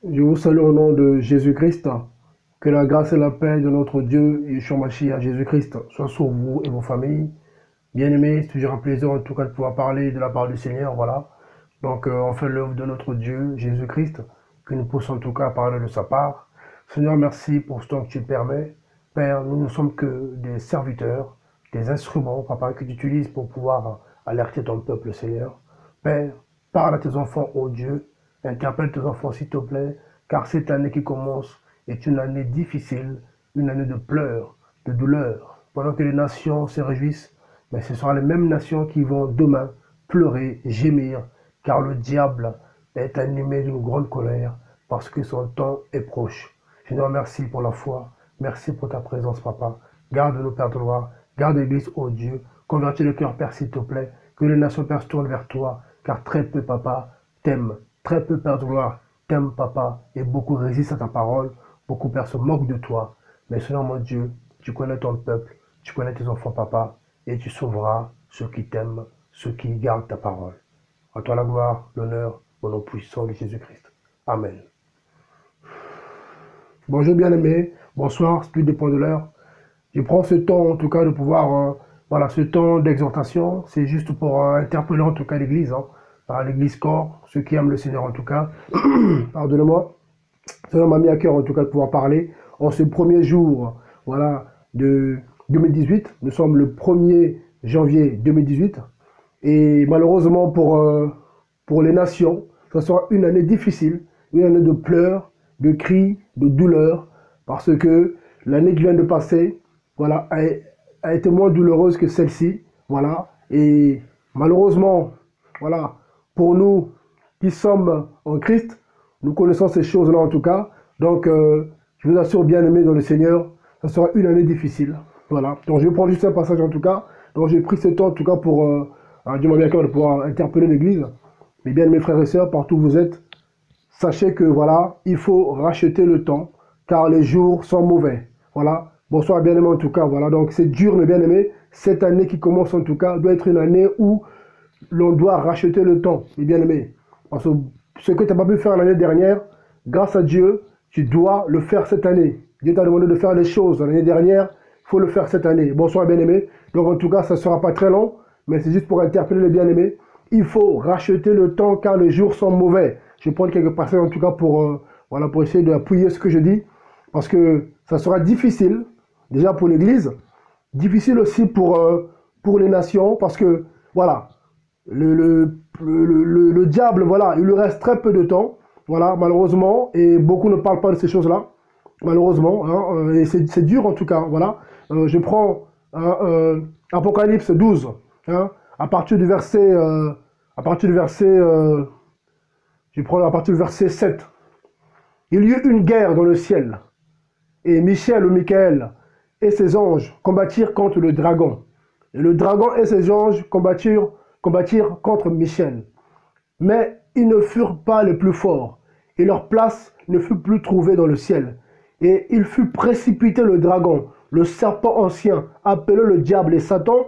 Je vous salue au nom de Jésus-Christ. Que la grâce et la paix de notre Dieu, Yeshua Mashiach, Jésus-Christ, soient sur vous et vos familles. Bien-aimés, c'est toujours un plaisir en tout cas de pouvoir parler de la part du Seigneur, voilà. Donc, on fait l'œuvre de notre Dieu, Jésus-Christ, que nous puissions en tout cas parler de sa part. Seigneur, merci pour ce temps que tu permets. Père, nous ne sommes que des serviteurs, des instruments, Papa, que tu utilises pour pouvoir alerter ton peuple, Seigneur. Père, parle à tes enfants, ô Dieu, interpelle tes enfants, s'il te plaît, car cette année qui commence est une année difficile, une année de pleurs, de douleurs. Pendant que les nations se réjouissent, mais ce sera les mêmes nations qui vont demain pleurer, gémir, car le diable est animé d'une grande colère, parce que son temps est proche. Je te remercie pour la foi, merci pour ta présence, Papa. Garde-nous, Père de gloire, garde l'Église, ô Dieu, convertis le cœur, Père, s'il te plaît, que les nations, Père, se tournent vers toi, car très peu, Papa, t'aiment, très peu, Père de gloire, t'aiment, Papa, et beaucoup résistent à ta parole, beaucoup, Père, se moquent de toi. Mais Seigneur, mon Dieu, tu connais ton peuple, tu connais tes enfants, Papa, et tu sauveras ceux qui t'aiment, ceux qui gardent ta parole. À toi la gloire, l'honneur, au nom puissant de Jésus-Christ. Amen. Bonjour bien-aimés, bonsoir, tout dépend de l'heure. Je prends ce temps en tout cas de pouvoir, voilà, ce temps d'exhortation, c'est juste pour interpeller en tout cas l'Église, l'Église corps, ceux qui aiment le Seigneur en tout cas. Pardonnez-moi, cela m'a mis à cœur en tout cas de pouvoir parler en ce premier jour, voilà, de 2018. Nous sommes le 1er janvier 2018 et malheureusement pour les nations, ce sera une année difficile, une année de pleurs, de cris, de douleurs, parce que l'année qui vient de passer, voilà, a été moins douloureuse que celle-ci, voilà, et malheureusement, voilà, pour nous qui sommes en Christ, nous connaissons ces choses-là en tout cas, donc je vous assure, bien aimés dans le Seigneur, ça sera une année difficile, voilà, donc je vais prendre juste un passage en tout cas, donc j'ai pris ce temps en tout cas pour, Dieu m'a bien cœur de pouvoir interpeller l'Église, mais bien mes frères et sœurs, partout où vous êtes, sachez que voilà, il faut racheter le temps, car les jours sont mauvais. Voilà. Bonsoir bien-aimés en tout cas. Voilà. Donc c'est dur mais bien-aimés. Cette année qui commence en tout cas doit être une année où l'on doit racheter le temps, mes bien-aimés. Parce que ce que tu n'as pas pu faire l'année dernière, grâce à Dieu, tu dois le faire cette année. Dieu t'a demandé de faire les choses l'année dernière, il faut le faire cette année. Bonsoir bien-aimés. Donc en tout cas, ça ne sera pas très long, mais c'est juste pour interpeller les bien-aimés. Il faut racheter le temps car les jours sont mauvais. Je vais prendre quelques passages en tout cas pour, voilà, pour essayer d'appuyer ce que je dis. Parce que ça sera difficile, déjà pour l'Église, difficile aussi pour les nations, parce que, voilà, le diable, voilà, il lui reste très peu de temps, voilà, malheureusement, et beaucoup ne parlent pas de ces choses-là, malheureusement, hein, et c'est dur en tout cas, voilà. Je prends Apocalypse 12, hein, à partir du verset, à partir du verset, je prends à partir du verset 7. Il y eut une guerre dans le ciel, et Michel ou Michael et ses anges combattirent contre le dragon. Et le dragon et ses anges combattirent contre Michel. Mais ils ne furent pas les plus forts, et leur place ne fut plus trouvée dans le ciel. Et il fut précipité le dragon, le serpent ancien, appelé le diable et Satan,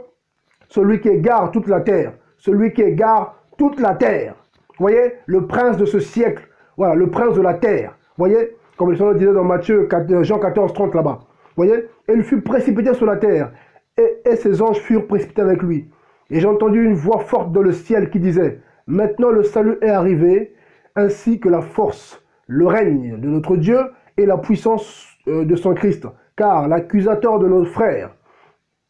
celui qui égare toute la terre, celui qui égare toute la terre. Vous voyez, le prince de ce siècle, voilà, le prince de la terre. Vous voyez, comme le Seigneur disait dans Matthieu, Jean 14, 30 là-bas. Vous voyez, et il fut précipité sur la terre, et ses anges furent précipités avec lui. Et j'ai entendu une voix forte dans le ciel qui disait, maintenant le salut est arrivé, ainsi que la force, le règne de notre Dieu et la puissance de son Christ. Car l'accusateur de nos frères,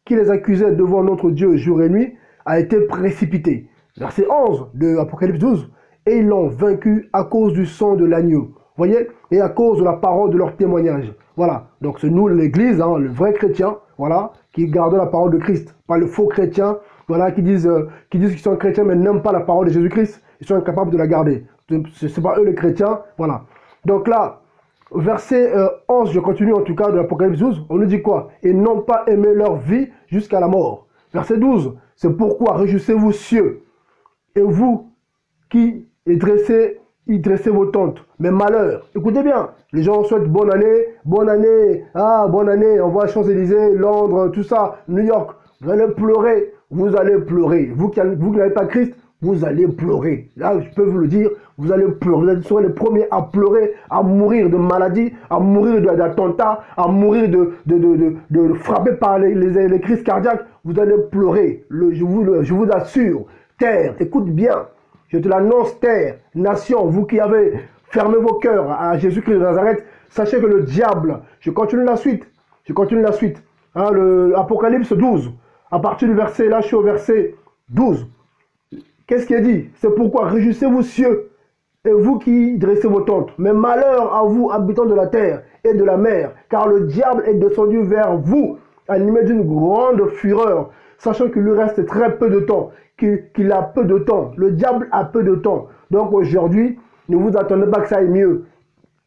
qui les accusait devant notre Dieu jour et nuit, a été précipité. Verset 11 de Apocalypse 12. Et ils l'ont vaincu à cause du sang de l'agneau. Voyez, et à cause de la parole de leur témoignage. Voilà. Donc c'est nous l'Église, hein, le vrai chrétien, voilà, qui garde la parole de Christ, pas le faux chrétien, voilà, qui disent qu'ils sont chrétiens mais n'aiment pas la parole de Jésus-Christ. Ils sont incapables de la garder. C'est pas eux les chrétiens, voilà. Donc là, verset 11, je continue en tout cas de l'Apocalypse 12, on nous dit quoi? Et n'ont pas aimé leur vie jusqu'à la mort. Verset 12, c'est pourquoi réjouissez-vous cieux, et vous qui y dressez vos tentes. Mais malheur, écoutez bien, les gens souhaitent bonne année, ah, bonne année, on voit Champs-Élysées, Londres, tout ça, New York, vous allez pleurer, vous allez pleurer. Vous qui n'avez pas Christ, vous allez pleurer. Là, je peux vous le dire, vous allez pleurer. Vous serez les premiers à pleurer, à mourir de maladie, à mourir d'attentats, à mourir de frapper par les crises cardiaques. Vous allez pleurer. Je vous assure. Terre, écoute bien. Je te l'annonce, terre, nation, vous qui avez fermé vos cœurs à Jésus-Christ de Nazareth, sachez que le diable, je continue la suite. Hein, Apocalypse 12, à partir du verset, là je suis au verset 12. Qu'est-ce qui est dit? C'est pourquoi réjouissez-vous cieux, et vous qui dressez vos tentes. Mais malheur à vous, habitants de la terre et de la mer, car le diable est descendu vers vous, animé d'une grande fureur, sachant qu'il lui reste très peu de temps, qu'il a peu de temps. Le diable a peu de temps. Donc aujourd'hui, ne vous attendez pas que ça aille mieux,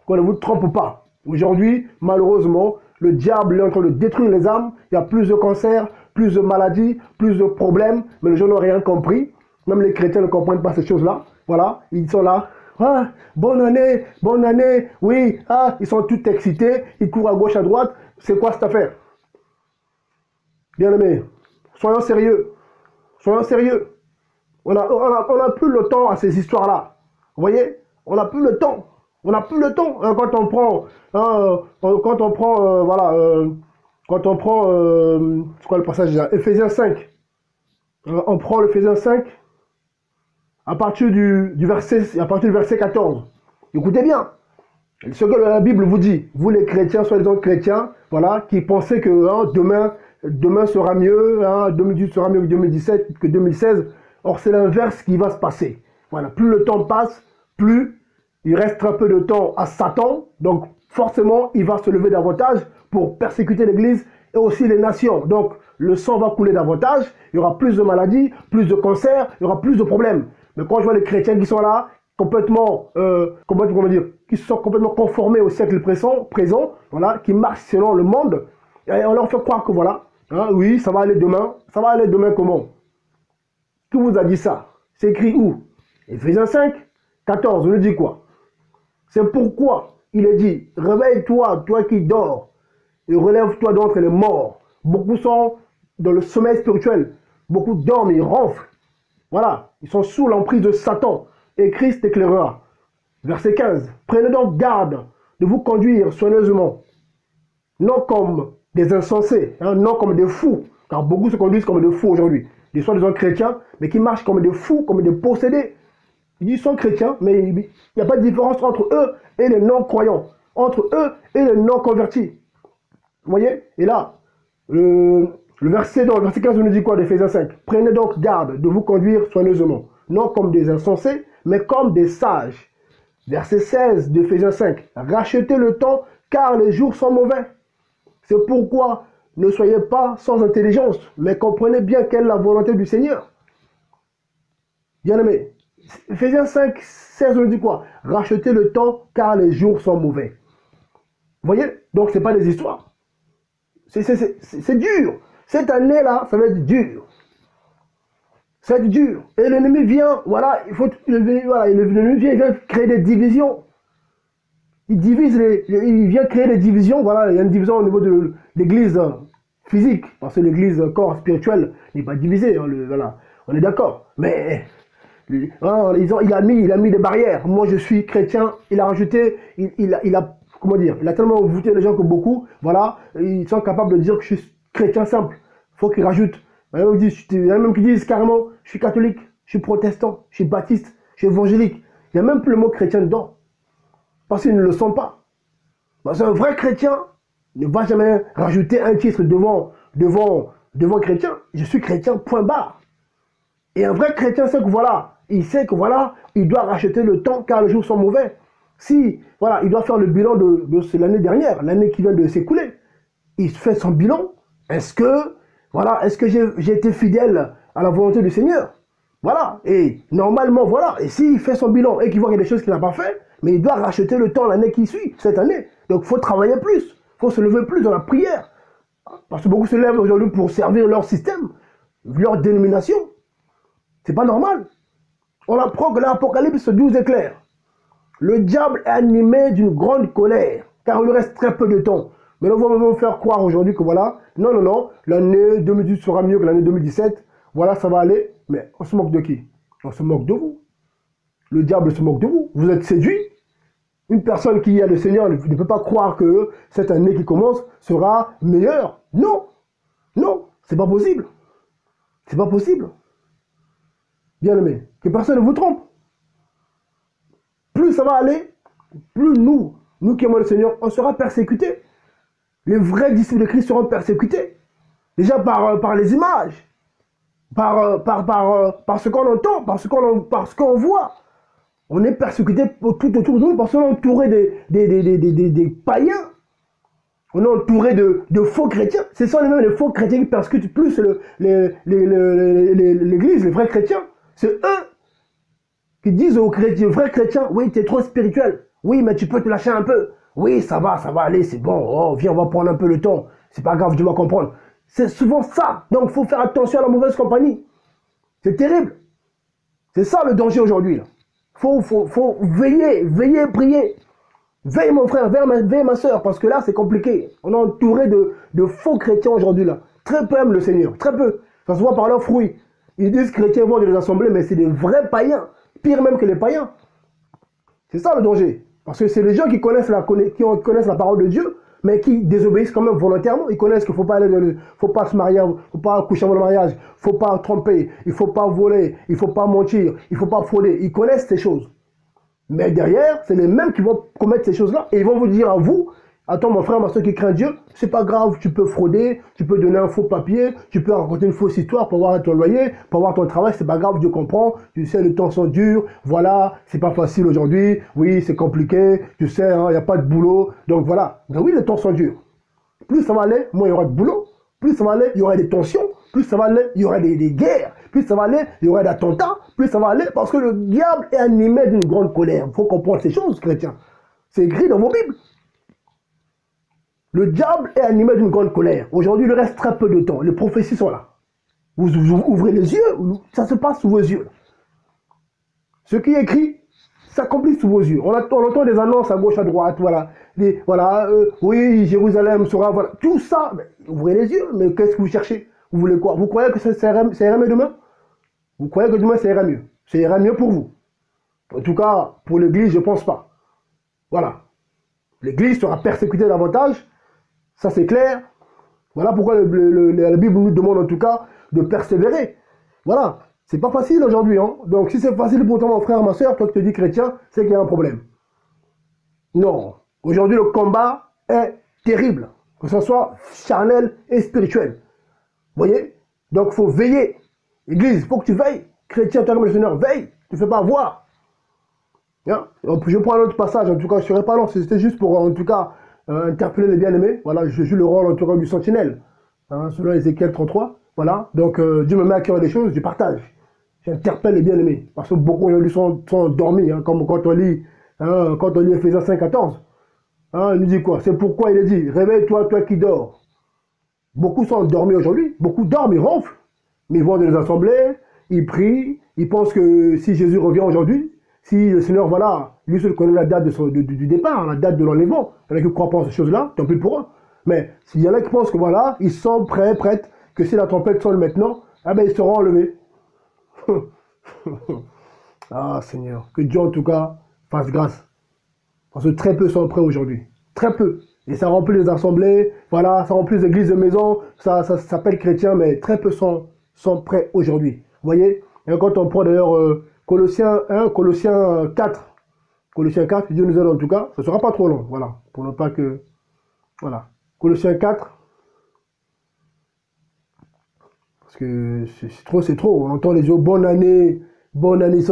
qu'on ne vous trompe pas. Aujourd'hui, malheureusement, le diable est en train de détruire les âmes. Il y a plus de cancers, plus de maladies, plus de problèmes, mais les gens n'ont rien compris. Même les chrétiens ne comprennent pas ces choses-là. Voilà, ils sont là. Ah, bonne année, oui, ah, ils sont tous excités, ils courent à gauche, à droite. C'est quoi cette affaire? Bien-aimés, soyons sérieux. Soyons sérieux. On n'a plus le temps à ces histoires-là. Vous voyez? On n'a plus le temps. On n'a plus le temps. Quand on prend, c'est quoi le passage déjà? Éphésiens 5. On prend l'Éphésiens 5 à partir du verset 14. Écoutez bien. Ce que la Bible vous dit, vous les chrétiens, soi-disant chrétiens, voilà, qui pensez que demain sera mieux, 2018 sera mieux que 2017, que 2016. Or, c'est l'inverse qui va se passer. Voilà, plus le temps passe, plus il reste un peu de temps à Satan. Donc, forcément, il va se lever davantage pour persécuter l'Église et aussi les nations. Donc, le sang va couler davantage, il y aura plus de maladies, plus de cancers, il y aura plus de problèmes. Mais quand je vois les chrétiens qui sont là, qui sont complètement conformés au siècle présent, voilà, qui marchent selon le monde, et on leur fait croire que voilà, oui, ça va aller demain. Ça va aller demain comment? Qui vous a dit ça? C'est écrit où? Éphésiens 5, 14, on nous dit quoi? C'est pourquoi il est dit, réveille-toi, toi qui dors, et relève-toi d'entre les morts. Beaucoup sont dans le sommeil spirituel, beaucoup dorment, ils ronflent. Voilà, ils sont sous l'emprise de Satan, et Christ éclairera. Verset 15, prenez donc garde de vous conduire soigneusement, non comme des insensés, non comme des fous, car beaucoup se conduisent comme des fous aujourd'hui, des soi-disant chrétiens, mais qui marchent comme des fous, comme des possédés. Ils sont chrétiens, mais il n'y a pas de différence entre eux et les non-croyants, entre eux et les non-convertis. Vous voyez? Et là, dans le verset 15, on nous dit quoi d'Éphésiens 5? Prenez donc garde de vous conduire soigneusement, non comme des insensés, mais comme des sages. Verset 16 d'Éphésiens 5. Rachetez le temps, car les jours sont mauvais. C'est pourquoi ne soyez pas sans intelligence, mais comprenez bien quelle est la volonté du Seigneur. Bien-aimé, Éphésiens 5, 16, on nous dit quoi? Rachetez le temps, car les jours sont mauvais. Vous voyez? Donc, ce n'est pas des histoires. C'est dur. Cette année-là, ça va être dur. Ça va être dur. Et l'ennemi vient, voilà, l'ennemi vient créer des divisions. Il vient créer des divisions, voilà, il y a une division au niveau de l'église physique, parce que l'église corps spirituel n'est pas divisée, voilà, on est d'accord. Mais il a mis des barrières. Moi, je suis chrétien, il a rajouté, il a tellement envoûté les gens que beaucoup, voilà, ils sont capables de dire que je suis chrétien simple. Il faut qu'ils rajoutent. Il y en a même qui disent carrément, je suis catholique, je suis protestant, je suis baptiste, je suis évangélique. Il n'y a même plus le mot chrétien dedans. Parce qu'ils ne le sont pas. Parce qu'un vrai chrétien ne va jamais rajouter un titre devant chrétien. Je suis chrétien, point barre. Et un vrai chrétien sait que voilà, il doit racheter le temps car les jours sont mauvais. Si, voilà, il doit faire le bilan de l'année dernière, l'année qui vient de s'écouler. Il fait son bilan. Est-ce que j'ai été fidèle à la volonté du Seigneur? Voilà. Et normalement, voilà. Et s'il fait son bilan et qu'il voit qu'il y a des choses qu'il n'a pas fait, mais il doit racheter le temps l'année qui suit, cette année. Donc, il faut travailler plus. Il faut se lever plus dans la prière. Parce que beaucoup se lèvent aujourd'hui pour servir leur système, leur dénomination. C'est pas normal. On apprend que l'Apocalypse 12 est clair. Le diable est animé d'une grande colère, car il lui reste très peu de temps. Mais on va me faire croire aujourd'hui que voilà, non, l'année 2018 sera mieux que l'année 2017. Voilà, ça va aller. Mais on se moque de qui? On se moque de vous. Le diable se moque de vous. Vous êtes séduit. Une personne qui a le Seigneur ne peut pas croire que cette année qui commence sera meilleure. Non, non, c'est pas possible. C'est pas possible. Bien aimé, que personne ne vous trompe. Plus ça va aller, plus nous qui aimons le Seigneur, on sera persécutés. Les vrais disciples de Christ seront persécutés. Déjà par les images, par ce qu'on entend, par ce qu'on voit. On est persécuté tout autour de nous parce qu'on est entouré des païens. On est entouré de faux chrétiens. Ce sont les mêmes les faux chrétiens qui persécutent plus l'Église, les vrais chrétiens. C'est eux qui disent aux chrétiens, vrais chrétiens, oui, tu es trop spirituel. Oui, mais tu peux te lâcher un peu. Oui, ça va aller, c'est bon. Oh, viens, on va prendre un peu le temps. C'est pas grave, tu vas comprendre. C'est souvent ça. Donc, il faut faire attention à la mauvaise compagnie. C'est terrible. C'est ça le danger aujourd'hui. Faut veiller, prier. Veille mon frère, veille ma soeur, parce que là c'est compliqué. On est entouré de faux chrétiens aujourd'hui là. Très peu aiment le Seigneur, très peu. Ça se voit par leurs fruits. Ils disent que les chrétiens vont dans les assemblées, mais c'est des vrais païens. Pire même que les païens. C'est ça le danger. Parce que c'est les gens qui connaissent la parole de Dieu, mais qui désobéissent quand même volontairement. Ils connaissent qu'il ne faut pas se marier, il ne faut pas coucher avant le mariage, il ne faut pas tromper, il ne faut pas voler, il ne faut pas mentir, il ne faut pas frauder. Ils connaissent ces choses. Mais derrière, c'est les mêmes qui vont commettre ces choses-là. Et ils vont vous dire à vous, attends mon frère, ma soeur qui craint Dieu, c'est pas grave, tu peux frauder, tu peux donner un faux papier, tu peux raconter une fausse histoire pour avoir ton loyer, pour avoir ton travail, c'est pas grave, Dieu comprend, tu sais, les temps sont durs, voilà, c'est pas facile aujourd'hui, oui, c'est compliqué, tu sais, il n'y a pas de boulot, donc voilà. Ben oui, les temps sont durs. Plus ça va aller, moins il y aura de boulot, plus ça va aller, il y aura des tensions, plus ça va aller, il y aura des guerres, plus ça va aller, il y aura des attentats, plus ça va aller, parce que le diable est animé d'une grande colère. Il faut comprendre ces choses, chrétiens. C'est écrit dans vos Bibles. Le diable est animé d'une grande colère. Aujourd'hui, il reste très peu de temps. Les prophéties sont là. Vous ouvrez les yeux, ça se passe sous vos yeux. Ce qui est écrit s'accomplit sous vos yeux. On entend des annonces à gauche, à droite, voilà. Oui, Jérusalem sera, voilà. Tout ça, mais ouvrez les yeux, mais qu'est-ce que vous cherchez? Vous voulez quoi? Vous croyez que ça ira mieux demain? Vous croyez que demain ça ira mieux? Ça ira mieux pour vous. En tout cas, pour l'Église, je ne pense pas. Voilà. L'Église sera persécutée davantage, ça c'est clair. Voilà pourquoi la Bible nous demande en tout cas de persévérer. Voilà. C'est pas facile aujourd'hui. Hein. Donc si c'est facile pour toi, mon frère, ma soeur, toi qui te dis chrétien, c'est qu'il y a un problème. Non. Aujourd'hui, le combat est terrible. Que ce soit charnel et spirituel. Vous voyez? Donc il faut veiller. Église, il faut que tu veilles. Chrétien, toi comme le Seigneur, veille. Tu ne fais pas voir. Hein? Je prends un autre passage, en tout cas, je ne serai pas long. C'était juste pour, en tout cas, interpeller les bien-aimés. Voilà, je joue le rôle, en tout cas, du sentinelle. Hein, selon Ézéchiel 33. Voilà, donc Dieu me met à cœur des choses, je partage. J'interpelle les bien-aimés. Parce que beaucoup aujourd'hui sont dormis, hein, comme quand on lit Ephésiens 5,14. Hein, il nous dit quoi? C'est pourquoi il est dit, réveille-toi, toi qui dors. Beaucoup sont endormis aujourd'hui, beaucoup dorment, ils ronflent. Mais ils vont dans les assemblées, ils prient, ils pensent que si Jésus revient aujourd'hui, si le Seigneur, voilà, lui seul connaît la date du départ, la date de l'enlèvement. Il y en a qui croient pas à ces choses-là, tant pis pour eux. Mais s'il y en a qui pensent que voilà, ils sont prêtes, que si la tempête sonne maintenant, ah ben ils seront enlevés. Ah Seigneur, que Dieu en tout cas fasse grâce. Parce que très peu sont prêts aujourd'hui. Très peu. Et ça remplit les assemblées, voilà, ça remplit les églises de maison, ça s'appelle chrétien, mais très peu sont prêts aujourd'hui. Vous voyez? Et quand on prend d'ailleurs Colossiens 1, Colossiens 4, Colossiens 4, Dieu nous aide en tout cas, ce ne sera pas trop long, voilà, pour ne pas que... Voilà. Colossiens 4, parce que c'est trop, on entend les gens, bonne année, bonne année,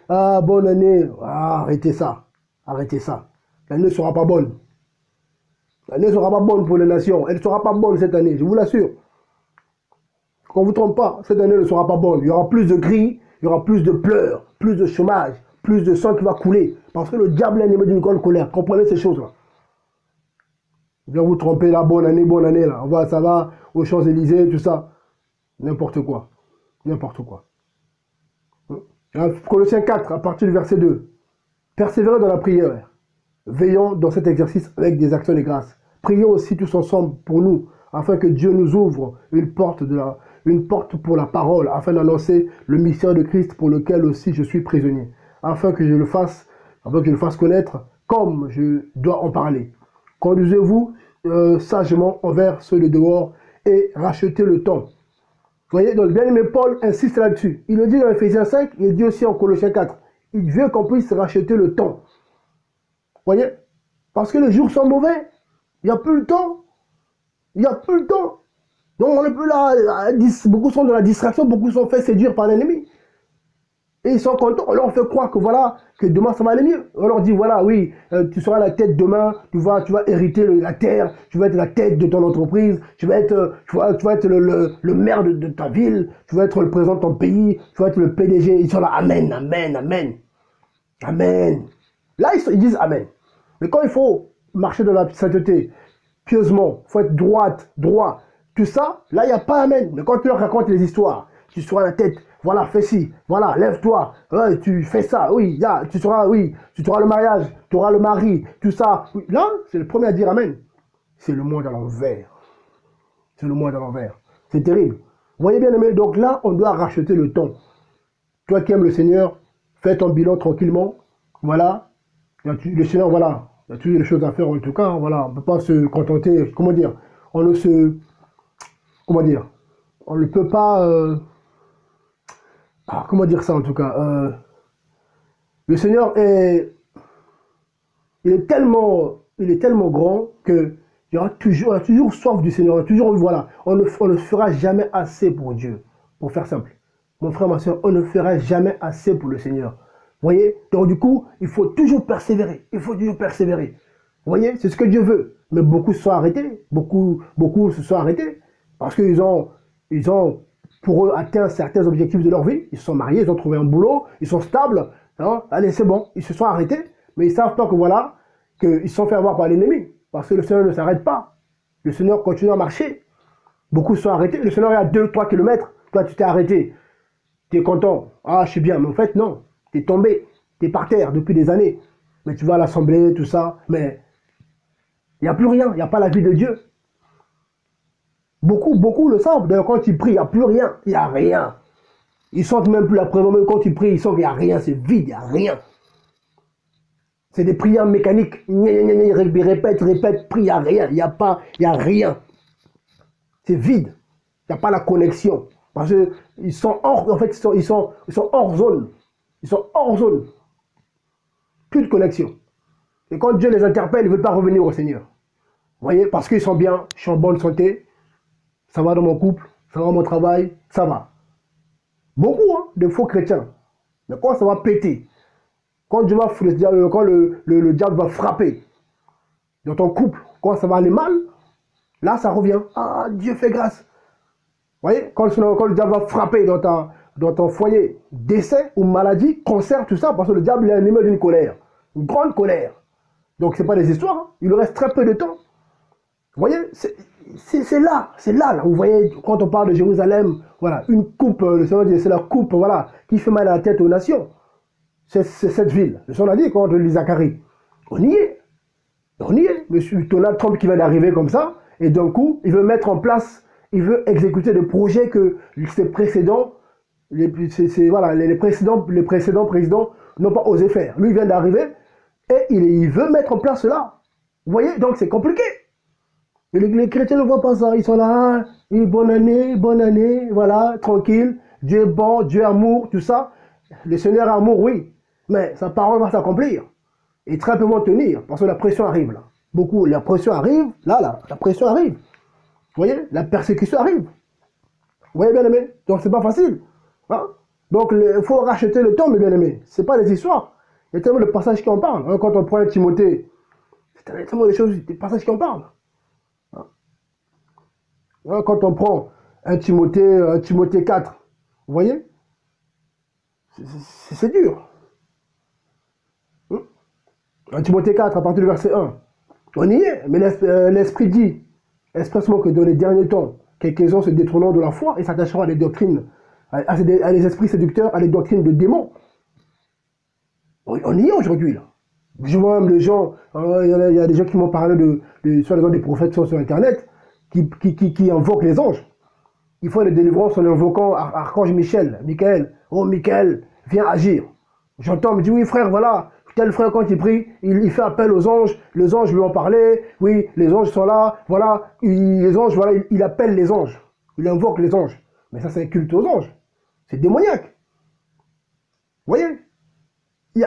ah, bonne année, ah, arrêtez ça, l'année ne sera pas bonne. L'année ne sera pas bonne pour les nations, elle ne sera pas bonne cette année, je vous l'assure. Qu'on ne vous trompe pas, cette année ne sera pas bonne. Il y aura plus de cris, il y aura plus de pleurs, plus de chômage, plus de sang qui va couler. Parce que le diable est animé d'une grande colère. Comprenez ces choses-là. Vous allez vous tromper là, bonne année là. Ça va aux Champs-Élysées, tout ça. N'importe quoi. N'importe quoi. Colossiens 4, à partir du verset 2. Persévérez dans la prière. Veillons dans cet exercice avec des actions de grâce. Prions aussi tous ensemble pour nous, afin que Dieu nous ouvre une porte une porte pour la parole, afin d'annoncer le mystère de Christ pour lequel aussi je suis prisonnier, afin que je le fasse connaître comme je dois en parler. Conduisez-vous sagement envers ceux de dehors et rachetez le temps. Vous voyez, donc le bien-aimé Paul insiste là-dessus. Il le dit dans Ephésiens 5, il le dit aussi en Colossiens 4. Il veut qu'on puisse racheter le temps. Vous voyez? Parce que les jours sont mauvais. Il n'y a plus le temps. Il n'y a plus le temps. Donc on est plus là. Beaucoup sont dans la distraction, beaucoup sont faits séduire par l'ennemi. Et ils sont contents. On leur fait croire que voilà, que demain ça va aller mieux. On leur dit voilà, oui, tu seras la tête demain, tu vas hériter la terre, tu vas être la tête de ton entreprise, tu vas être le maire de ta ville, tu vas être le président de ton pays, tu vas être le PDG. Ils sont là, amen, amen, amen. Amen. Là, ils disent amen. Mais quand il faut marcher dans la sainteté, pieusement, il faut être droit, tout ça, là, il n'y a pas amen. Mais quand tu leur racontes les histoires, tu seras la tête, voilà, fais ci, voilà, lève-toi, ouais, tu fais ça, oui, là, tu auras le mariage, tu auras le mari, tout ça. Oui. Là, c'est le premier à dire amen. C'est le monde à l'envers. C'est le monde à l'envers. C'est terrible. Vous voyez bien aimé, donc là, on doit racheter le temps. Toi qui aimes le Seigneur, fais ton bilan tranquillement. Voilà. Le Seigneur, voilà. Il y a toujours des choses à faire en tout cas. Voilà. On ne peut pas se contenter. Comment dire? On ne se. Comment dire? On ne peut pas. Comment dire ça en tout cas? Le Seigneur est. Il est tellement grand que on a toujours soif du Seigneur. Voilà. On ne fera jamais assez pour Dieu. Pour faire simple. Mon frère, ma soeur, on ne fera jamais assez pour le Seigneur. Vous voyez? Donc du coup, il faut toujours persévérer. Il faut toujours persévérer. Vous voyez? C'est ce que Dieu veut. Mais beaucoup se sont arrêtés. Beaucoup se sont arrêtés. Parce qu'ils ont, pour eux, atteint certains objectifs de leur vie. Ils se sont mariés, ils ont trouvé un boulot, ils sont stables. Hein? Allez, c'est bon. Ils se sont arrêtés. Mais ils ne savent pas que voilà, qu'ils se sont fait avoir par l'ennemi. Parce que le Seigneur ne s'arrête pas. Le Seigneur continue à marcher. Beaucoup se sont arrêtés. Le Seigneur est à 2-3 kilomètres. Toi, tu t'es arrêté. Tu es content. Ah, je suis bien. Mais en fait, non. Tu es tombé. Tu es par terre depuis des années. Mais tu vas à l'assemblée, tout ça. Mais il n'y a plus rien. Il n'y a pas la vie de Dieu. Beaucoup le savent. D'ailleurs, quand ils prient, il n'y a plus rien. Il n'y a rien. Ils sentent même plus la présence. Même quand ils prient, ils sentent qu'il n'y a rien. C'est vide. Il n'y a rien. C'est des prières mécaniques. Répète, prie. Il n'y a rien. Il n'y a rien. C'est vide. Il n'y a pas la connexion. Parce qu'ils sont hors, en fait, ils sont hors zone. Ils sont hors zone. Plus de connexion. Et quand Dieu les interpelle, ils ne veulent pas revenir au Seigneur. Vous voyez, parce qu'ils sont bien, je suis en bonne santé, ça va dans mon couple, ça va dans mon travail, ça va. Beaucoup de faux chrétiens. Mais quand ça va péter, quand, Dieu va, quand le diable va frapper dans ton couple, quand ça va aller mal, là ça revient. Ah, Dieu fait grâce. Vous voyez, quand le diable va frapper dans ton foyer, décès ou maladie, cancer, tout ça, parce que le diable est un ennemi d'une colère, une grande colère. Donc ce n'est pas des histoires, hein. Il lui reste très peu de temps. Vous voyez, c'est là, vous voyez, quand on parle de Jérusalem, voilà, une coupe, le Seigneur dit, c'est la coupe, voilà, qui fait mal à la tête aux nations. C'est cette ville. Le Seigneur a dit, quand on lit Zacharie, on y est. On y est. Monsieur Donald Trump qui vient d'arriver comme ça, et d'un coup, il veut mettre en place, il veut exécuter des projets que ses précédents, les précédents présidents n'ont pas osé faire. Lui, il vient d'arriver, et il veut mettre en place cela. Vous voyez, donc c'est compliqué. Et les chrétiens ne voient pas ça. Ils sont là, bonne année, voilà, tranquille. Dieu est bon, Dieu est amour, tout ça. Le Seigneur est amour, oui. Mais sa parole va s'accomplir. Et très peu vont tenir, parce que la pression arrive là. Beaucoup, la pression arrive, là, la pression arrive. Vous voyez, la persécution arrive. Vous voyez, bien aimé? Donc c'est pas facile. Hein? Donc il faut racheter le temps, mes bien aimés. C'est pas des histoires. Il y a tellement de passages qui en parlent. Hein? Quand on prend un Timothée, c'est tellement des passages qui en parlent. Quand on prend un Timothée 4, vous voyez, c'est dur. Un Timothée 4, à partir du verset 1. On y est, mais l'Esprit dit expressement que dans les derniers temps, quelques-uns se détournant de la foi et s'attacheront à des doctrines, à des esprits séducteurs, à des doctrines de démons. On y est aujourd'hui, là. Je vois même les gens, il y a des gens qui m'ont parlé soi-disant des prophètes sur Internet, qui invoquent les anges. Ils font des délivrances en invoquant Archange Michel, Michael. Oh, Michael, viens agir. J'entends, me dit, oui, frère, voilà. Tel frère, quand il prie, il fait appel aux anges. Les anges lui ont parlé. Oui, les anges sont là. Voilà. Les anges, voilà, il appelle les anges. Il invoque les anges. Mais ça, c'est un culte aux anges. C'est démoniaque. Vous voyez?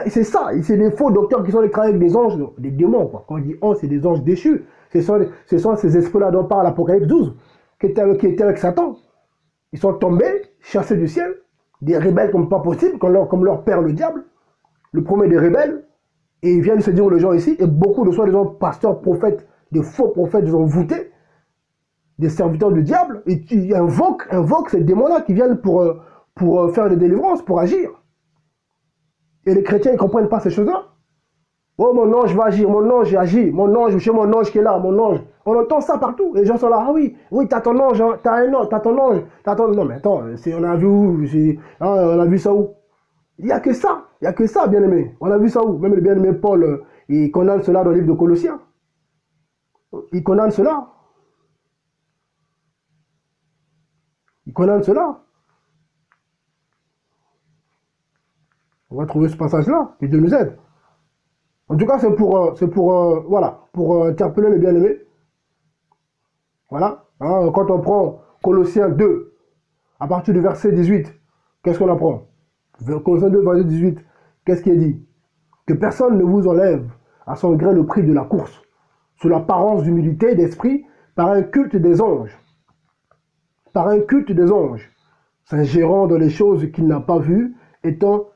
C'est ça. C'est des faux docteurs qui sont allés travailler avec des anges, des démons, quoi. Quand on dit anges, c'est des anges déchus. Ce sont ces esprits-là dont parle l'Apocalypse 12, qui étaient avec Satan. Ils sont tombés, chassés du ciel, des rebelles comme pas possible, comme leur père le diable, le premier des rebelles, et ils viennent se dire aux gens ici, et beaucoup de soi-disant pasteurs, prophètes, des faux prophètes, ils ont voûté, des serviteurs du diable, et ils invoquent ces démons-là qui viennent pour faire des délivrances, pour agir. Et les chrétiens, ils ne comprennent pas ces choses-là. Oh, mon ange va agir, mon ange agit, mon ange, chez mon ange qui est là, mon ange. On entend ça partout. Les gens sont là, ah oui, oui, t'as ton ange, hein, t'as un ange, t'as ton ange, t'as ton... Non, mais attends, on a vu où, on a vu ça où? Il n'y a que ça, bien aimé. On a vu ça où? Même le bien aimé Paul, il condamne cela dans le livre de Colossiens. Il condamne cela. Il condamne cela. On va trouver ce passage-là, que Dieu nous aide. En tout cas, c'est pour interpeller les bien-aimés. Voilà. Hein, quand on prend Colossiens 2, à partir du verset 18, qu'est-ce qu'on apprend? Colossiens 2, verset 18, qu'est-ce qui est dit? Que personne ne vous enlève à son gré le prix de la course, sous l'apparence d'humilité d'esprit, par un culte des anges. Par un culte des anges, s'ingérant dans les choses qu'il n'a pas vues, étant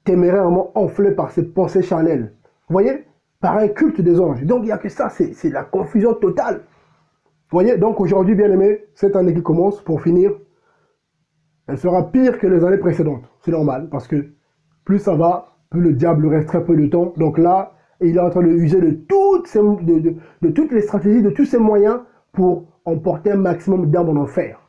témérairement enflé par ses pensées charnelles. Vous voyez? Par un culte des anges. Donc il n'y a que ça, c'est la confusion totale. Vous voyez? Donc aujourd'hui, bien aimé, cette année qui commence, pour finir, elle sera pire que les années précédentes. C'est normal, parce que plus ça va, plus le diable reste très peu de temps. Donc là, il est en train de user de toutes les stratégies, de tous ses moyens pour emporter un maximum d'âmes en enfer.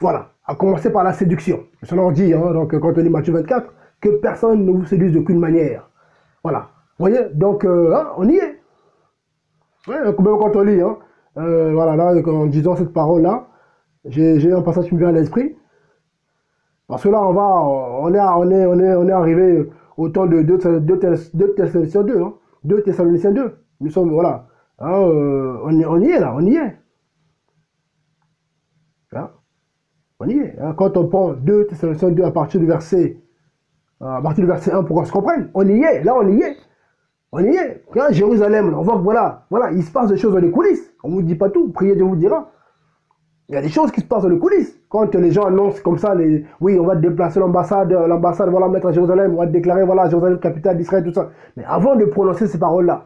Voilà, à commencer par la séduction. Ça leur dit, hein, donc quand on lit Matthieu 24, que personne ne vous séduise d'aucune manière. Voilà. Vous voyez, donc hein, on y est. Ouais, même quand on lit, hein, voilà, là, en disant cette parole-là, j'ai un passage qui me vient à l'esprit. Parce que là, on est arrivé au temps de 2 Thessaloniciens 2. Hein, 2 Thessaloniciens 2. Nous sommes, voilà. Hein, on y est là, on y est. Hein, on y est. Hein, quand on prend 2 Thessaloniciens 2 à partir du verset 1 pour qu'on se comprenne, on y est, là on y est. On y est. Quand Jérusalem, on voit que voilà, il se passe des choses dans les coulisses. On ne vous dit pas tout, priez Dieu vous dira. Il y a des choses qui se passent dans les coulisses. Quand les gens annoncent comme ça, oui, on va déplacer l'ambassade, voilà, mettre à Jérusalem, on va déclarer, voilà, Jérusalem, capitale d'Israël, tout ça. Mais avant de prononcer ces paroles-là,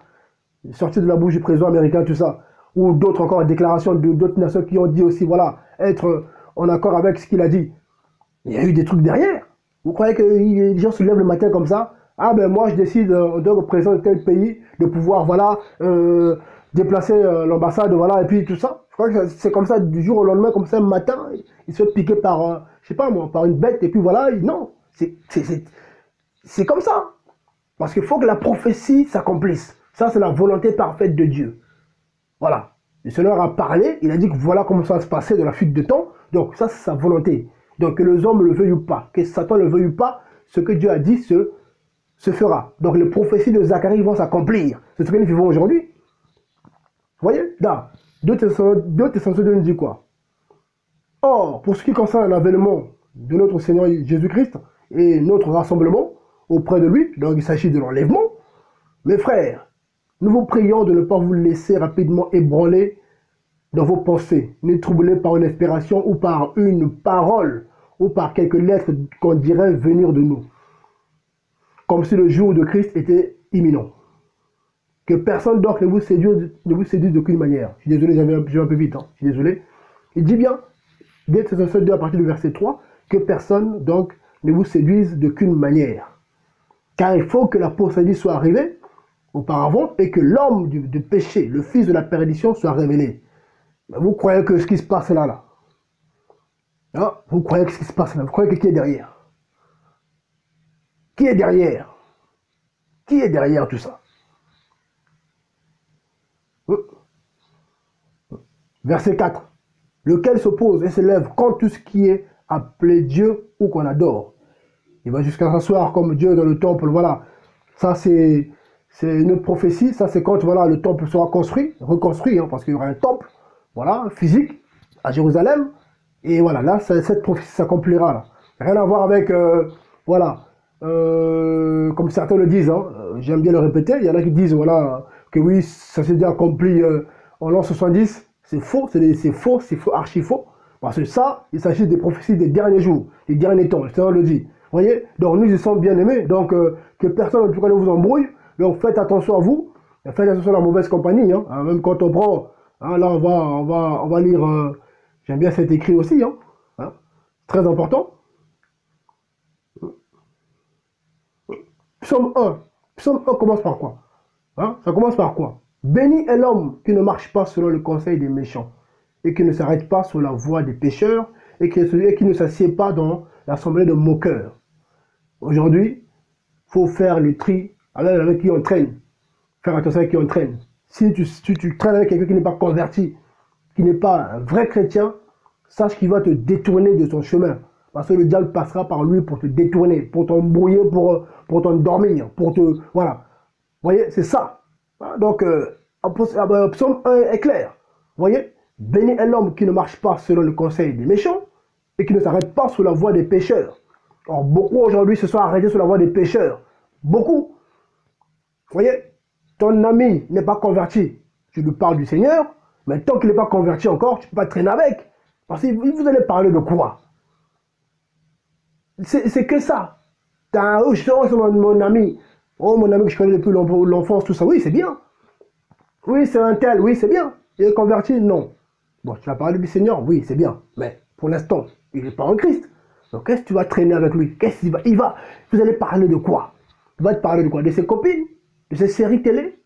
sorties de la bouche du président américain, tout ça, ou d'autres encore, déclarations d'autres nations qui ont dit aussi, voilà, être en accord avec ce qu'il a dit. Il y a eu des trucs derrière. Vous croyez que les gens se lèvent le matin comme ça? Ah ben moi je décide de représenter tel pays, de pouvoir voilà déplacer l'ambassade, voilà, et puis tout ça. Je crois que c'est comme ça du jour au lendemain, comme ça un matin, il se fait piquer par, je sais pas moi, par une bête, et puis voilà, non, c'est comme ça. Parce qu'il faut que la prophétie s'accomplisse. Ça c'est la volonté parfaite de Dieu. Voilà. Le Seigneur a parlé, il a dit que voilà comment ça va se passer de la fuite de temps, donc ça c'est sa volonté. Donc que les hommes le veuillent ou pas, que Satan le veuille ou pas, ce que Dieu a dit se fera. Donc les prophéties de Zacharie vont s'accomplir. C'est ce que nous vivons aujourd'hui. Vous voyez? Là, 2 Thessaloniciens nous dit quoi? Or, pour ce qui concerne l'avènement de notre Seigneur Jésus-Christ et notre rassemblement auprès de lui, donc il s'agit de l'enlèvement, mes frères, nous vous prions de ne pas vous laisser rapidement ébranler dans vos pensées, ni troubler par une inspiration ou par une parole ou par quelques lettres qu'on dirait venir de nous, comme si le jour de Christ était imminent. Que personne donc ne vous séduise d'aucune manière. Je suis désolé, j'ai un peu vite, hein. Je suis désolé. Il dit bien, dès Thessaloniciens 2 à partir du verset 3, que personne donc ne vous séduise d'aucune manière. Car il faut que la l'apostasie soit arrivée auparavant et que l'homme du péché, le fils de la perdition, soit révélé. Mais vous croyez que ce qui se passe là, hein? Vous croyez que ce qui se passe là, vous croyez que qui est derrière? Qui est derrière? Qui est derrière tout ça? Verset 4. lequel s'oppose et s'élève contre tout ce qui est appelé Dieu ou qu'on adore. Il va jusqu'à s'asseoir comme Dieu dans le temple, voilà. Ça, c'est une autre prophétie. Ça, c'est quand voilà, le temple sera construit, reconstruit, hein, parce qu'il y aura un temple, voilà, physique, à Jérusalem. Et voilà, là, cette prophétie s'accomplira. Là. Rien à voir avec, voilà, comme certains le disent, hein, j'aime bien le répéter. Il y en a qui disent, voilà, que oui, ça s'est déjà accompli en l'an 70. C'est faux, c'est faux, archi faux. Parce que ça, il s'agit des prophéties des derniers jours, des derniers temps. Le Seigneur le dit. Vous voyez, donc nous, ils sont bien aimés. Donc, que personne, en tout cas, ne vous embrouille. Donc, faites attention à vous. Faites attention à la mauvaise compagnie. Hein. Même quand on prend, hein, là, on va lire, j'aime bien cet écrit aussi. Hein. Hein. Très important. Psaume 1. Psaume 1 commence par quoi? Hein? Ça commence par quoi? Béni est l'homme qui ne marche pas selon le conseil des méchants et qui ne s'arrête pas sur la voie des pécheurs et qui ne s'assied pas dans l'assemblée de moqueurs. Aujourd'hui, il faut faire le tri avec qui on traîne. Faire attention avec qui on traîne. Si tu traînes avec quelqu'un qui n'est pas converti, qui n'est pas un vrai chrétien, sache qu'il va te détourner de son chemin. Parce que le diable passera par lui pour te détourner, pour t'embrouiller, pour t'endormir, pour te... Voilà. Vous voyez, c'est ça. Donc, Psaume 1 est clair. Vous voyez, béni est l'homme qui ne marche pas selon le conseil des méchants et qui ne s'arrête pas sur la voie des pécheurs. Or, beaucoup aujourd'hui se sont arrêtés sur la voie des pécheurs. Beaucoup. Vous voyez, ton ami n'est pas converti. Tu lui parles du Seigneur, mais tant qu'il n'est pas converti encore, tu ne peux pas traîner avec. Parce que vous allez parler de quoi? C'est que ça. Oh, c'est mon ami. Oh, mon ami que je connais depuis l'enfance, tout ça. Oui, c'est bien. Oui, c'est un tel. Oui, c'est bien. Il est converti? Non. Bon, tu vas parler du Seigneur? Oui, c'est bien. Mais pour l'instant, il n'est pas en Christ. Donc, qu'est-ce que tu vas traîner avec lui? Qu'est-ce qu'il va? Vous allez parler de quoi? Il va te parler de quoi? De ses copines? De ses séries télé?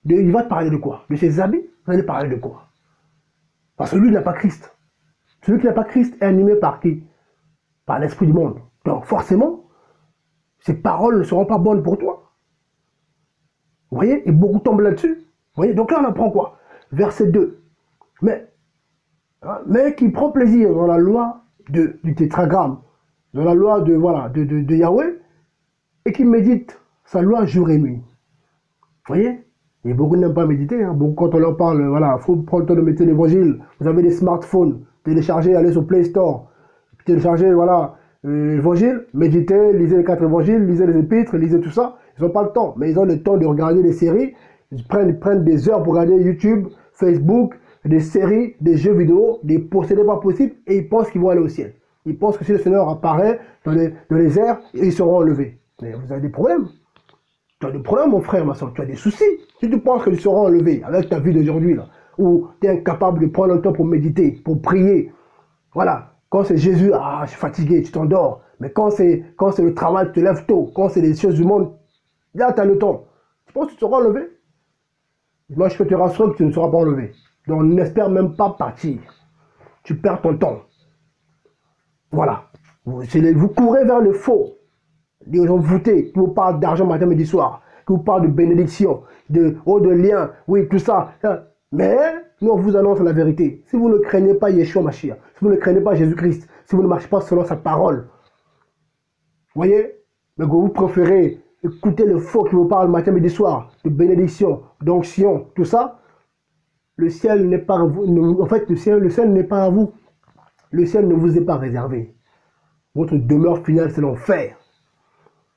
Il va te parler de quoi? De ses habits? Vous allez parler de quoi? Parce que lui, il n'a pas Christ. Celui qui n'a pas Christ est animé par qui? Par l'esprit du monde. Donc, forcément, ces paroles ne seront pas bonnes pour toi. Vous voyez? Et beaucoup tombent là-dessus. Vous voyez? Donc là, on apprend quoi? Verset 2. Mais qui prend plaisir dans la loi du tétragramme, dans la loi de Yahweh, et qui médite sa loi jour et nuit. Vous voyez? Et beaucoup n'aiment pas méditer. Hein. Beaucoup, quand on leur parle, voilà, il faut prendre le temps de méditer l'évangile. Vous avez des smartphones, téléchargez, allez sur Play Store, téléchargez, voilà, l'évangile, méditez, lisez les 4 évangiles, lisez les épîtres, lisez tout ça. Ils n'ont pas le temps, mais ils ont le temps de regarder des séries. Ils prennent des heures pour regarder YouTube, Facebook, des séries, des jeux vidéo, des possédés pas possibles, et ils pensent qu'ils vont aller au ciel. Ils pensent que si le Seigneur apparaît dans les airs, ils seront enlevés. Mais vous avez des problèmes. Tu as des problèmes, mon frère, ma soeur, tu as des soucis. Si tu penses que tu seras enlevé avec ta vie d'aujourd'hui, là, où tu es incapable de prendre le temps pour méditer, pour prier, voilà. Quand c'est Jésus, ah, je suis fatigué, tu t'endors. Mais quand c'est le travail, tu te lèves tôt. Quand c'est les choses du monde, là, tu as le temps. Tu penses que tu seras enlevé? Moi, je peux te rassurer que tu ne seras pas enlevé. Donc, n'espère même pas partir. Tu perds ton temps. Voilà. Vous courez vers le faux. Les gens voûtés qui vous parlent d'argent matin, midi, soir. Qui vous parlent de bénédiction, de liens, oui, tout ça. Mais, nous, on vous annonce la vérité. Si vous ne craignez pas Yeshua Mashiach, si vous ne craignez pas Jésus-Christ, si vous ne marchez pas selon sa parole, vous voyez, mais que vous préférez écouter le faux qui vous parle matin, midi, soir, de bénédiction, d'onction, tout ça, le ciel n'est pas à vous. En fait, le ciel n'est pas à vous. Le ciel ne vous est pas réservé. Votre demeure finale, c'est l'enfer.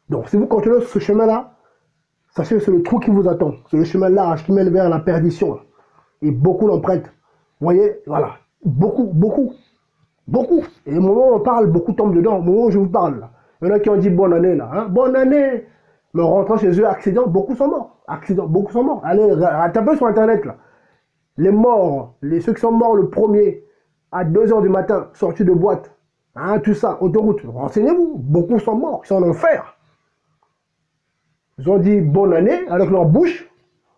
Donc, si vous continuez sur ce chemin-là, sachez que c'est le trou qui vous attend. C'est le chemin large qui mène vers la perdition. Et beaucoup l'empruntent. Vous voyez, voilà. Beaucoup. Et au moment où on parle, beaucoup tombent dedans. Au moment où je vous parle, là. Il y en a qui ont dit bonne année, là. Hein? Bonne année. Mais en rentrant chez eux, accident, beaucoup sont morts. Beaucoup sont morts. Allez, tapez sur Internet, là. Les morts, ceux qui sont morts le premier, à 2 h du matin, sortis de boîte. Hein, tout ça, autoroute. Renseignez-vous. Beaucoup sont morts. Ils sont en enfer. Ils ont dit bonne année avec leur bouche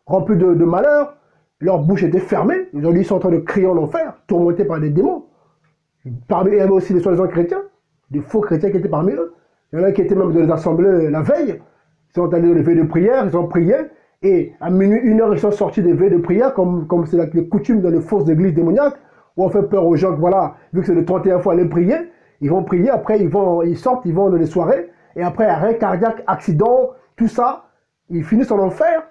remplie de malheur. Leur bouche était fermée. Ils ont dit ils sont en train de crier en enfer, tourmentés par des démons. Parmi eux, il y avait aussi des soi-disant chrétiens, des faux chrétiens qui étaient parmi eux. Il y en a qui étaient même dans les assemblées la veille. Ils sont allés dans les veilles de prière, ils ont prié. Et à minuit, 1 h, ils sont sortis des veilles de prière, comme c'est la coutume dans les fausses églises démoniaques. où on fait peur aux gens, que voilà, vu que c'est le 31 fois aller prier, ils vont prier, après ils sortent, ils vont dans les soirées, et après arrêt cardiaque, accident, tout ça, ils finissent en enfer,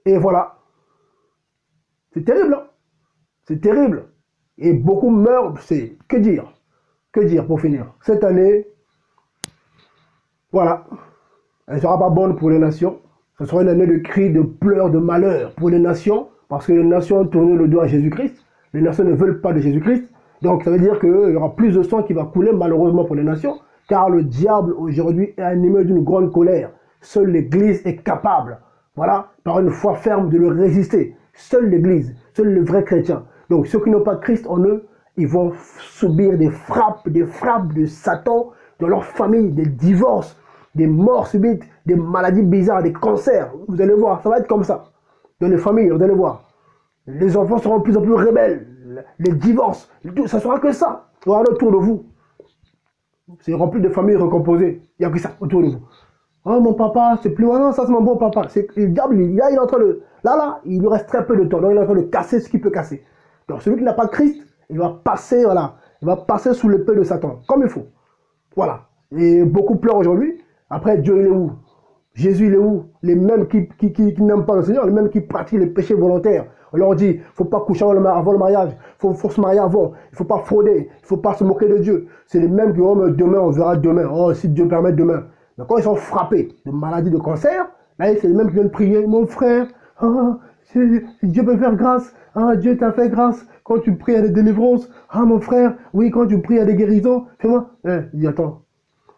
et voilà. C'est terrible, hein? C'est terrible. Et beaucoup meurent, c'est, que dire pour finir. Cette année, voilà, elle ne sera pas bonne pour les nations. Ce sera une année de cris, de pleurs, de malheur pour les nations, parce que les nations ont tourné le dos à Jésus-Christ. Les nations ne veulent pas de Jésus-Christ. Donc ça veut dire qu'il y aura plus de sang qui va couler malheureusement pour les nations, car le diable aujourd'hui est animé d'une grande colère. Seule l'Église est capable, voilà, par une foi ferme de le résister. Seule l'Église, seul le vrai chrétien. Donc ceux qui n'ont pas Christ en eux, ils vont subir des frappes de Satan dans leur famille, des divorces, des morts subites, des maladies bizarres, des cancers. Vous allez voir, ça va être comme ça. Dans les familles, vous allez voir. Les enfants seront de plus en plus rebelles. Les divorces, ça sera que ça. Il y aura autour de vous. C'est rempli de familles recomposées. Il n'y a que ça autour de vous. Oh, mon papa, c'est plus maintenant, ça c'est mon bon papa. Le diable, il est en train de. Là, il lui reste très peu de temps. Donc il est en train de casser ce qu'il peut casser. Donc celui qui n'a pas Christ, il va passer, voilà. Il va passer sous l'épée de Satan, comme il faut. Voilà. Et beaucoup pleurent aujourd'hui. Après, Dieu, il est où? Jésus, il est où? Les mêmes qui n'aiment pas le Seigneur, les mêmes qui pratiquent les péchés volontaires. On leur dit, il ne faut pas coucher avant le mariage, il faut se marier avant, il ne faut pas frauder, il ne faut pas se moquer de Dieu. C'est les mêmes qui vont, oh, demain, on verra demain, oh, si Dieu permet demain. Mais quand ils sont frappés de maladies, de cancer, là, c'est les mêmes qui viennent prier, mon frère, oh, Dieu peut faire grâce, ah, Dieu t'a fait grâce quand tu pries à des délivrances, ah, mon frère, oui, quand tu pries à des guérisons, fais-moi. Il dit, attends,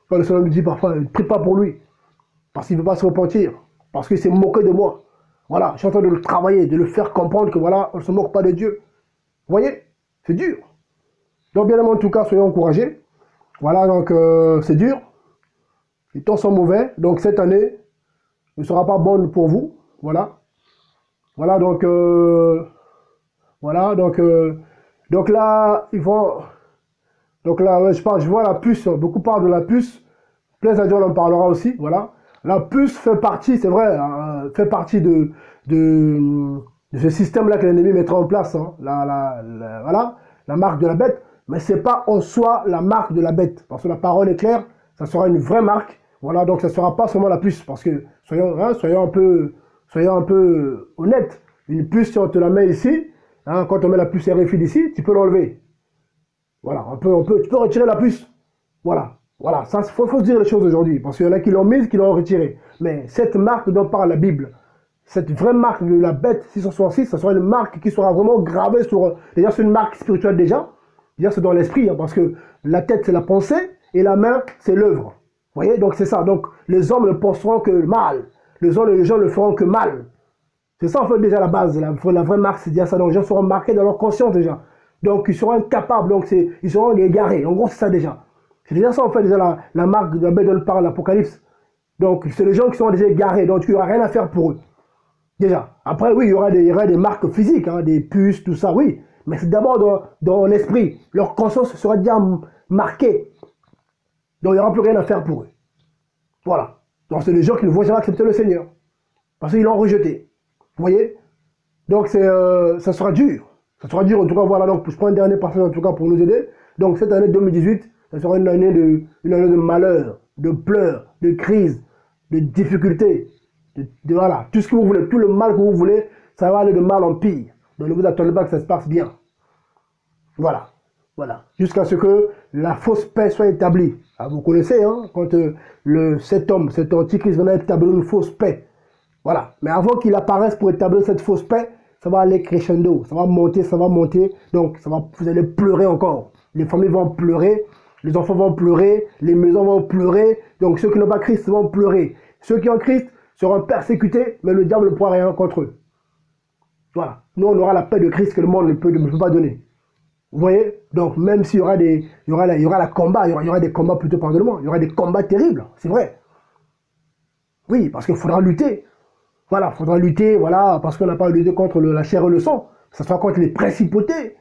quand le Seigneur me dit parfois, ne prie pas pour lui, parce qu'il ne veut pas se repentir, parce qu'il s'est moqué de moi. Voilà, je suis en train de le travailler, de le faire comprendre que voilà, on ne se moque pas de Dieu. Vous voyez, c'est dur. Donc bien évidemment, en tout cas, soyez encouragés. Voilà, donc c'est dur. Les temps sont mauvais, donc cette année ne sera pas bonne pour vous. Voilà. Voilà, donc donc là, ils vont. Donc là, je vois la puce, beaucoup parlent de la puce. Plaise à Dieu, on en parlera aussi, voilà. La puce fait partie, c'est vrai, fait partie de ce système-là que l'ennemi mettra en place, hein, voilà, la marque de la bête, mais ce n'est pas en soi la marque de la bête, parce que la parole est claire, ça sera une vraie marque, voilà, donc ça ne sera pas seulement la puce, parce que, soyons un peu honnêtes, une puce, si on te la met ici, hein, quand on met la puce RFID ici, tu peux l'enlever, voilà, tu peux retirer la puce, voilà. Voilà, ça, faut se dire les choses aujourd'hui, parce qu'il y en a qui l'ont mise, qui l'ont retirée. Mais cette marque dont parle la Bible, cette vraie marque de la bête 666, ça sera une marque qui sera vraiment gravée sur... Déjà, c'est une marque spirituelle déjà. Déjà, c'est dans l'esprit, hein, parce que la tête, c'est la pensée, et la main, c'est l'œuvre. Vous voyez, donc c'est ça. Donc, les hommes ne penseront que mal. Les gens ne feront que mal. C'est ça, en fait, déjà, la base. La vraie marque, c'est déjà ça. Donc, les gens seront marqués dans leur conscience, déjà. Donc, ils seront incapables, donc ils seront égarés. En gros, c'est ça, déjà. C'est déjà ça, en fait, déjà la marque de la bête dont parle l'Apocalypse. Donc, c'est les gens qui sont déjà égarés, donc il n'y aura rien à faire pour eux. Déjà. Après, oui, il y aura des marques physiques, hein, des puces, tout ça, oui. Mais c'est d'abord dans l'esprit. Leur conscience sera déjà marquée. Donc, il n'y aura plus rien à faire pour eux. Voilà. Donc, c'est les gens qui ne vont jamais accepter le Seigneur. Parce qu'ils l'ont rejeté. Vous voyez? Donc, ça sera dur. Ça sera dur, en tout cas, voilà. Donc, je prends un dernier passage, en tout cas, pour nous aider. Donc, cette année 2018, ça sera une année de malheur, de pleurs, de crise, de difficultés, voilà, tout ce que vous voulez, tout le mal que vous voulez, ça va aller de mal en pire. Donc ne vous attendez pas que ça se passe bien. Voilà, voilà. Jusqu'à ce que la fausse paix soit établie. Ah, vous connaissez, hein, quand cet antichrist va établir une fausse paix. Voilà. Mais avant qu'il apparaisse pour établir cette fausse paix, ça va aller crescendo, ça va monter, donc vous allez pleurer encore. Les familles vont pleurer, les enfants vont pleurer, les maisons vont pleurer, donc ceux qui n'ont pas Christ vont pleurer. Ceux qui ont Christ seront persécutés, mais le diable ne pourra rien contre eux. Voilà. Nous, on aura la paix de Christ que le monde ne peut pas donner. Vous voyez? Donc, même s'il y aura des combats plutôt, pardonnement, il y aura des combats terribles, c'est vrai. Oui, parce qu'il faudra lutter. Voilà, il faudra lutter, voilà, parce qu'on n'a pas lutté contre la chair et le sang. Ça sera contre les principautés.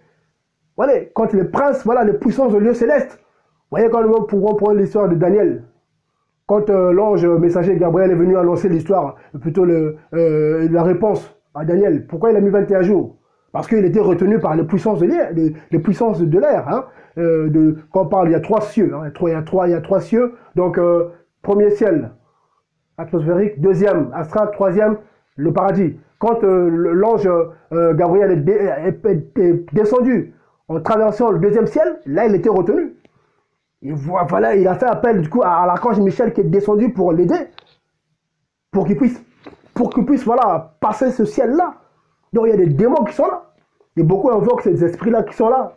Voilà, contre les princes, voilà, les puissances de lieux célestes. Vous voyez, quand nous pouvons prendre l'histoire de Daniel, quand l'ange messager Gabriel est venu annoncer l'histoire, plutôt la réponse à Daniel, pourquoi il a mis 21 jours? Parce qu'il était retenu par les puissances de l'air, les puissances de l'air. Hein. Quand on parle, il y a trois cieux. Hein. Il y a trois cieux. Donc, premier ciel atmosphérique, deuxième astral, troisième le paradis. Quand l'ange Gabriel est descendu en traversant le deuxième ciel, là, il était retenu. Voilà, il a fait appel du coup à l'archange Michel qui est descendu pour l'aider, pour qu'il puisse voilà, passer ce ciel-là. Donc il y a des démons qui sont là. Et beaucoup invoquent ces esprits-là qui sont là.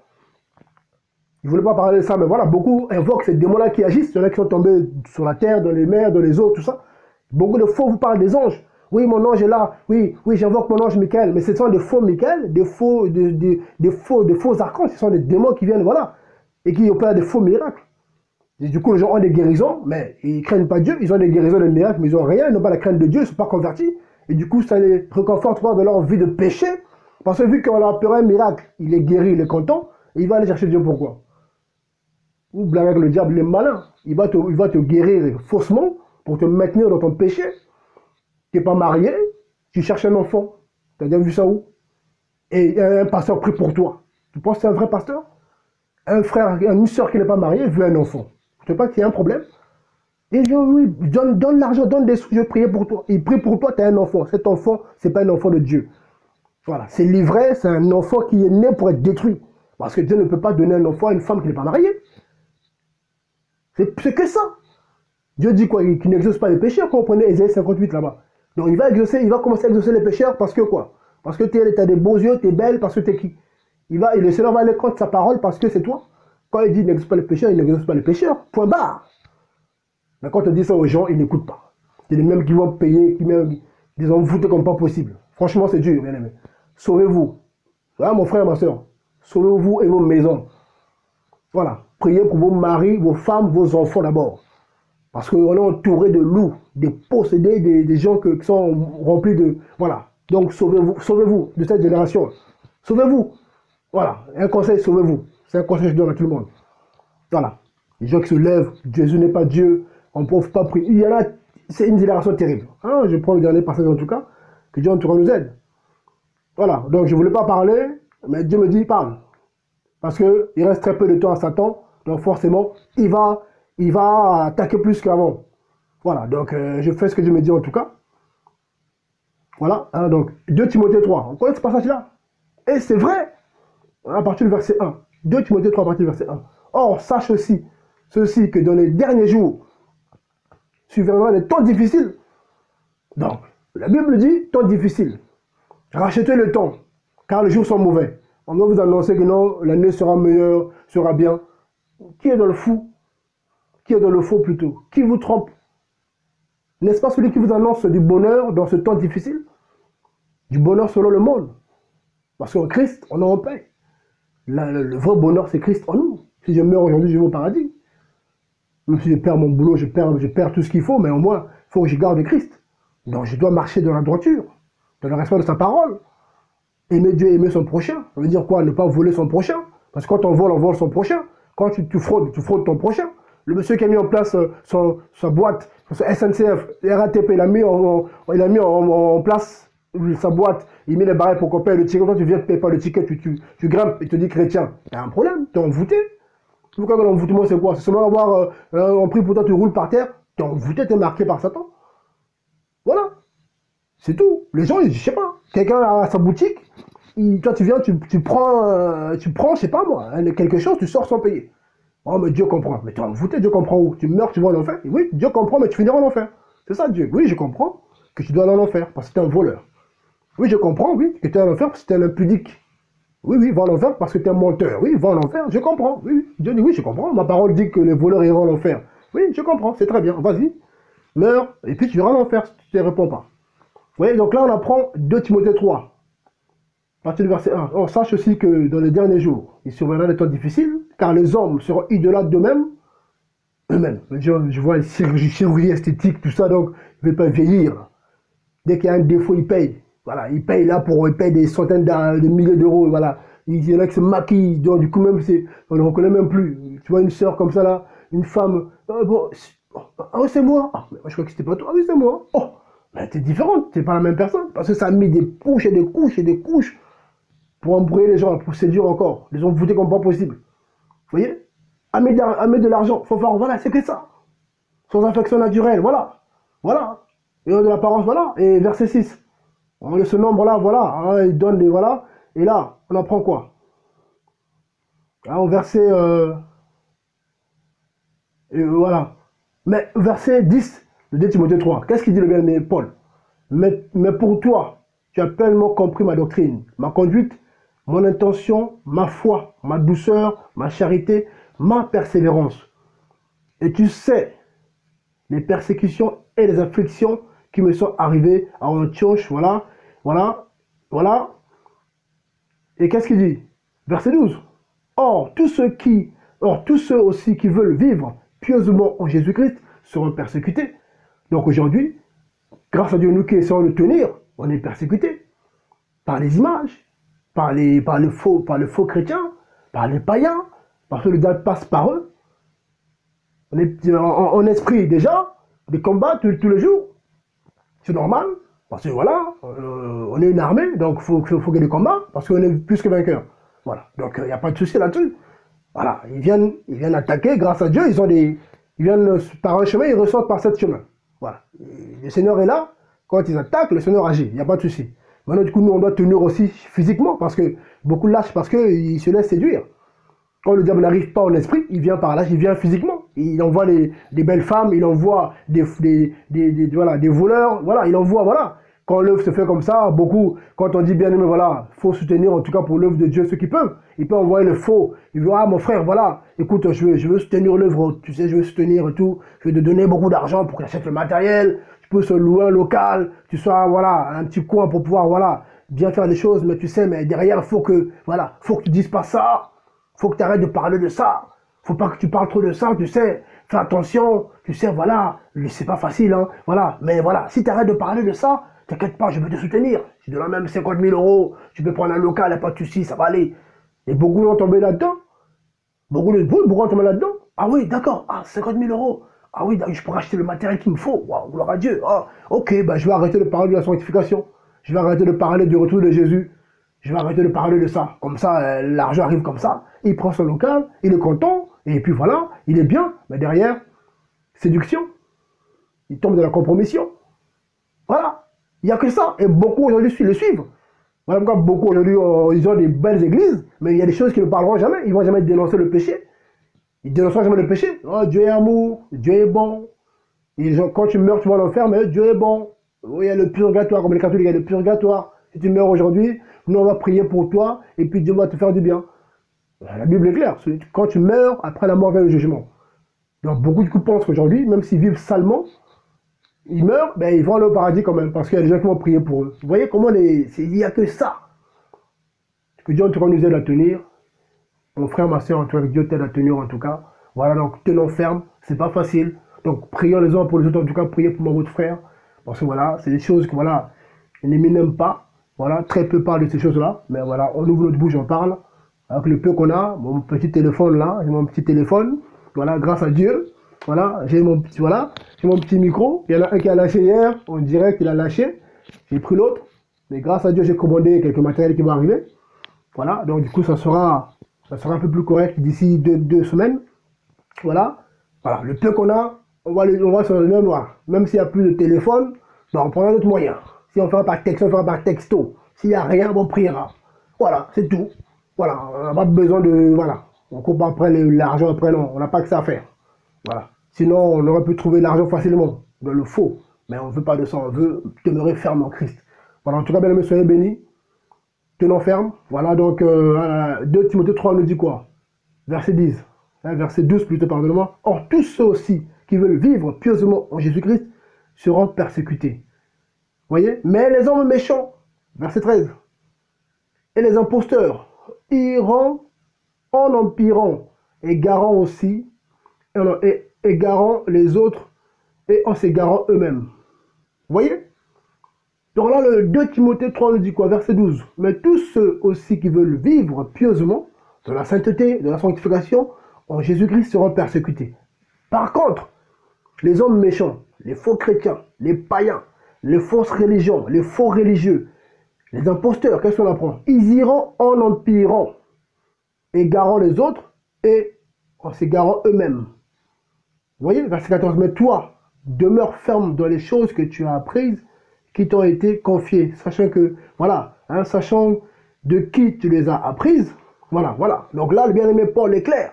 Je ne voulais pas parler de ça, mais voilà, beaucoup invoquent ces démons-là qui agissent. Il y en a qui sont tombés sur la terre, dans les mers, dans les eaux, tout ça. Beaucoup de faux vous parlent des anges. Oui, mon ange est là. Oui, j'invoque mon ange Michael. Mais ce sont des faux Michael, des faux archanges. Ce sont des démons qui viennent, voilà, et qui opèrent des faux miracles. Et du coup, les gens ont des guérisons, mais ils ne craignent pas Dieu. Ils ont des guérisons, des miracles, mais ils n'ont rien. Ils n'ont pas la crainte de Dieu. Ils ne sont pas convertis. Et du coup, ça les réconforte dans leur vie de péché. Parce que vu qu'on leur opère un miracle, il est guéri, il est content. Et il va aller chercher Dieu pourquoi? Ou blague avec le diable, il est malin. Il va te guérir faussement pour te maintenir dans ton péché. Tu n'es pas marié, tu cherches un enfant. Tu as déjà vu ça où? Et un pasteur prie pour toi. Tu penses que c'est un vrai pasteur? Un frère, une soeur qui n'est pas mariée veut un enfant. Je ne sais pas qu'il y a un problème. Et il dit, oui, donne l'argent, donne des sous, je vais prier pour toi. Il prie pour toi, tu as un enfant. Cet enfant, ce n'est pas un enfant de Dieu. Voilà, c'est livré, c'est un enfant qui est né pour être détruit. Parce que Dieu ne peut pas donner un enfant à une femme qui n'est pas mariée. C'est que ça. Dieu dit quoi? Qu'il n'exauce pas les pécheurs, quand on prenait Ésaïe 58 là-bas. Donc il va commencer à exaucer les pécheurs parce que quoi? Parce que tu as des beaux yeux, tu es belle, parce que tu es qui? Et le Seigneur va aller contre sa parole parce que c'est toi. Quand il dit il n'exauce pas les pécheurs, il n'exauce pas les pécheurs. Point barre. Mais quand on dit ça aux gens, ils n'écoutent pas. C'est les mêmes qui vont payer, qui même les ont foutus comme pas possible. Franchement, c'est dur, bien aimé. Sauvez-vous. Voilà, mon frère, ma soeur. Sauvez-vous et vos maisons. Voilà. Priez pour vos maris, vos femmes, vos enfants d'abord. Parce qu'on est entouré de loups, des possédés, des gens qui sont remplis de... Voilà. Donc, sauvez-vous de cette génération. Sauvez-vous. Voilà. Un conseil, sauvez-vous. C'est un conseil que je donne à tout le monde. Voilà. Les gens qui se lèvent, Jésus n'est pas Dieu, on ne peut pas prier. Il y en a, c'est une génération terrible. Hein, je prends le dernier passage en tout cas, que Dieu en tout cas nous aide. Voilà. Donc, je ne voulais pas parler, mais Dieu me dit, parle. Parce qu'il reste très peu de temps à Satan, donc forcément, il va attaquer plus qu'avant. Voilà, donc je fais ce que Dieu me dit en tout cas. Voilà, hein, donc 2 Timothée 3, on connaît ce passage-là. Et c'est vrai, à partir du verset 1. 2 Timothée 3, à partir du verset 1. Or, sache aussi, ceci que dans les derniers jours, surviendront des temps difficiles. Donc, la Bible dit, temps difficiles. Rachetez le temps, car les jours sont mauvais. On va vous annoncer que non, l'année sera meilleure, sera bien. Qui est dans le fou? Qui est dans le faux plutôt? Qui vous trompe? N'est-ce pas celui qui vous annonce du bonheur dans ce temps difficile? Du bonheur selon le monde. Parce qu'en Christ, on est en paix. Le vrai bonheur, c'est Christ en nous. Si je meurs aujourd'hui, je vais au paradis. Même si je perds mon boulot, je perds tout ce qu'il faut, mais au moins, il faut que je garde Christ. Donc je dois marcher dans la droiture, dans le respect de sa parole. Aimer Dieu, aimer son prochain. Ça veut dire quoi? Ne pas voler son prochain. Parce que quand on vole son prochain. Quand tu fraudes ton prochain. Le monsieur qui a mis en place sa boîte, son SNCF, RATP, il a mis en place sa boîte, il met les barrières pour qu'on paye le ticket. Quand tu viens de payer pas le ticket, tu grimpes et tu dis chrétien. T'as un problème, t'es envoûté. Pourquoi l'envoûtement c'est quoi? C'est seulement avoir un prix pour toi, tu roules par terre, t'es envoûté, t'es marqué par Satan. Voilà. C'est tout. Les gens, je sais pas. Quelqu'un a sa boutique, toi tu viens, tu prends, je sais pas moi, quelque chose, tu sors sans payer. Oh, mais Dieu comprend. Mais tu es envoûté, Dieu comprend où? Tu meurs, tu vas en enfer. Oui, Dieu comprend, mais tu finiras en enfer. C'est ça, Dieu. Oui, je comprends que tu dois aller en enfer parce que tu es un voleur. Oui, je comprends, oui, que tu es en enfer parce que tu es un impudique. Oui, va en enfer parce que tu es un menteur. Oui, va en enfer, je comprends. Oui, Dieu dit, oui, je comprends. Ma parole dit que les voleurs iront en enfer. Oui, je comprends, c'est très bien. Vas-y, meurs, et puis tu iras en enfer si tu ne réponds pas. Vous voyez, donc là, on apprend 2 Timothée 3. À partir du verset 1. On sache aussi que dans les derniers jours, il surviendra des temps difficiles, car les hommes seront idolâtres d'eux-mêmes. Je vois les chirurgie esthétique, tout ça, donc ils ne veulent pas vieillir. Dès qu'il y a un défaut, ils payent. Voilà, ils payent des centaines de milliers d'euros. Voilà. Il y en a qui se maquillent, donc du coup, même, on ne reconnaît même plus. Tu vois une sœur comme ça, là, une femme, c'est moi. Ah, mais moi, je crois que c'était pas toi. Ah oui, c'est moi. Oh, mais t'es différente, t'es pas la même personne. Parce que ça a mis des couches et des couches et des couches. pour embrouiller les gens, pour séduire encore. Les ont voté comme pas possible. Vous voyez? Amener de l'argent, faut faire, voilà, c'est que ça. Sans affection naturelle, voilà. Voilà. Et de l'apparence, voilà. Et verset 6. Ce nombre-là, voilà. Hein, il donne des, voilà. Et là, on apprend quoi? Hein, au verset, voilà. Mais verset 10 de 2 Timothée 3, qu'est-ce qu'il dit le bien-aimé Paul? Mais pour toi, tu as pleinement compris ma doctrine, ma conduite, mon intention, ma foi, ma douceur, ma charité, ma persévérance. Et tu sais les persécutions et les afflictions qui me sont arrivées à Antioche, voilà, voilà, voilà. Et qu'est-ce qu'il dit? Verset 12. Or, tous ceux aussi qui veulent vivre pieusement en Jésus-Christ seront persécutés. Donc aujourd'hui, grâce à Dieu, nous qui essayons de tenir, on est persécutés par les images, par les faux chrétiens, par les païens, parce que le diable passe par eux. On est en esprit déjà, des combats tous les jours. C'est normal, parce que voilà, on est une armée, donc il faut qu'il y ait des combats, parce qu'on est plus que vainqueurs. Voilà, donc il n'y a pas de souci là-dessus. Voilà, ils viennent attaquer, grâce à Dieu, ils viennent par un chemin, ils ressortent par ce chemin. Voilà, et le Seigneur est là, quand ils attaquent, le Seigneur agit, il n'y a pas de souci. Maintenant, du coup, nous, on doit tenir aussi physiquement, parce que beaucoup lâchent, parce qu'ils se laissent séduire. Quand le diable n'arrive pas en esprit, il vient par là, il vient physiquement. Il envoie des belles femmes, il envoie voilà, des voleurs, voilà, il envoie, voilà. Quand l'œuvre se fait comme ça, beaucoup, quand on dit bien aimé, voilà, il faut soutenir en tout cas pour l'œuvre de Dieu ceux qui peuvent. Il peut envoyer le faux. Il veut, ah mon frère, voilà, écoute, je veux soutenir l'œuvre, tu sais, je veux soutenir et tout. Je vais te donner beaucoup d'argent pour que tu achètes le matériel. Tu peux se louer un local, tu sois, voilà, un petit coin pour pouvoir, voilà, bien faire des choses, mais tu sais, mais derrière, voilà, faut que tu dises pas ça. Faut que tu arrêtes de parler de ça. Faut pas que tu parles trop de ça, tu sais. Fais attention, tu sais, voilà. C'est pas facile, hein. Voilà. Mais voilà, si tu arrêtes de parler de ça, t'inquiète pas, je vais te soutenir. Je te donne même 50 000 euros. Tu peux prendre un local, y a pas de souci, ça va aller. Et beaucoup vont tomber là-dedans. Beaucoup vont tomber là-dedans. Ah oui, d'accord. Ah, 50 000 euros. Ah oui, je pourrais acheter le matériel qu'il me faut. Waouh, gloire à Dieu. Ah, ok, bah, je vais arrêter de parler de la sanctification. Je vais arrêter de parler du retour de Jésus. Je vais arrêter de parler de ça. Comme ça, l'argent arrive comme ça. Il prend son local, il est content, et puis voilà, il est bien. Mais derrière, séduction. Il tombe dans la compromission. Voilà. Il n'y a que ça. Et beaucoup aujourd'hui le suivent. Voilà pourquoi beaucoup aujourd'hui, ils ont des belles églises, mais il y a des choses qu'ils ne parleront jamais. Ils ne vont jamais dénoncer le péché. Ils ne dénonceront jamais le péché. Oh, Dieu est amour, Dieu est bon. Et quand tu meurs, tu vas en enfer, mais Dieu est bon. Il y a le purgatoire, comme les catholiques, il y a le purgatoire. Si tu meurs aujourd'hui, nous on va prier pour toi, et puis Dieu va te faire du bien. La Bible est claire. Quand tu meurs, après la mort vient le jugement. Donc beaucoup de gens pensent qu'aujourd'hui, même s'ils vivent salement, ils meurent, ben, ils vont aller au paradis quand même, parce qu'il y a des gens qui vont prier pour eux. Vous voyez comment il n'y a que ça. Que Dieu en tout cas nous aide à tenir. Mon frère, ma soeur, en tout cas, Dieu t'aide à tenir en tout cas. Voilà, donc tenons ferme, c'est pas facile. Donc prions les uns pour les autres, en tout cas, priez pour votre frère. Parce que voilà, c'est des choses que voilà, l'ennemi n'aime pas. Voilà, très peu parlent de ces choses-là. Mais voilà, on ouvre notre bouche, on parle. Avec le peu qu'on a, mon petit téléphone là, j'ai mon petit téléphone. Voilà, grâce à Dieu. Voilà, j'ai mon petit micro. Il y en a un qui a lâché hier, on dirait qu'il a lâché. J'ai pris l'autre. Mais grâce à Dieu, j'ai commandé quelques matériels qui vont arriver. Voilà, donc du coup, ça sera un peu plus correct d'ici deux semaines. Voilà, voilà, le peu qu'on a, on va sur le mémoire. Même s'il n'y a plus de téléphone, ben, on prendra d'autres moyens. Si on fera par texte, on fera par texto. S'il n'y a rien, on priera. Voilà, c'est tout. Voilà, on n'a pas besoin de... Voilà, on coupe après l'argent, après non, on n'a pas que ça à faire. Voilà, sinon on aurait pu trouver l'argent facilement, dans le faux. Mais on ne veut pas de ça, on veut demeurer ferme en Christ. Voilà, en tout cas, bien aimés, soyez bénis. Tenons ferme. Voilà, donc 2 Timothée 3 nous dit quoi? Verset 10. Verset 12 plutôt, pardonnez-moi. Or, tous ceux aussi qui veulent vivre pieusement en Jésus-Christ seront persécutés. Voyez? Mais les hommes méchants, verset 13, et les imposteurs iront en empirant, égarant aussi, et égarant les autres, et en s'égarant eux-mêmes. Voyez? Donc là, le 2 Timothée 3 nous dit quoi? Verset 12. Mais tous ceux aussi qui veulent vivre pieusement, de la sainteté, de la sanctification, en Jésus-Christ seront persécutés. Par contre, les hommes méchants, les faux chrétiens, les païens, les fausses religions, les faux religieux, Les imposteurs, qu'est-ce qu'on apprend? Ils iront en empirant, égarant les autres et en s'égarant eux-mêmes. Vous voyez, verset 14, mais toi, demeure ferme dans les choses que tu as apprises, qui t'ont été confiées, sachant que, voilà, hein, sachant de qui tu les as apprises, voilà, voilà. Donc là, le bien-aimé Paul est clair.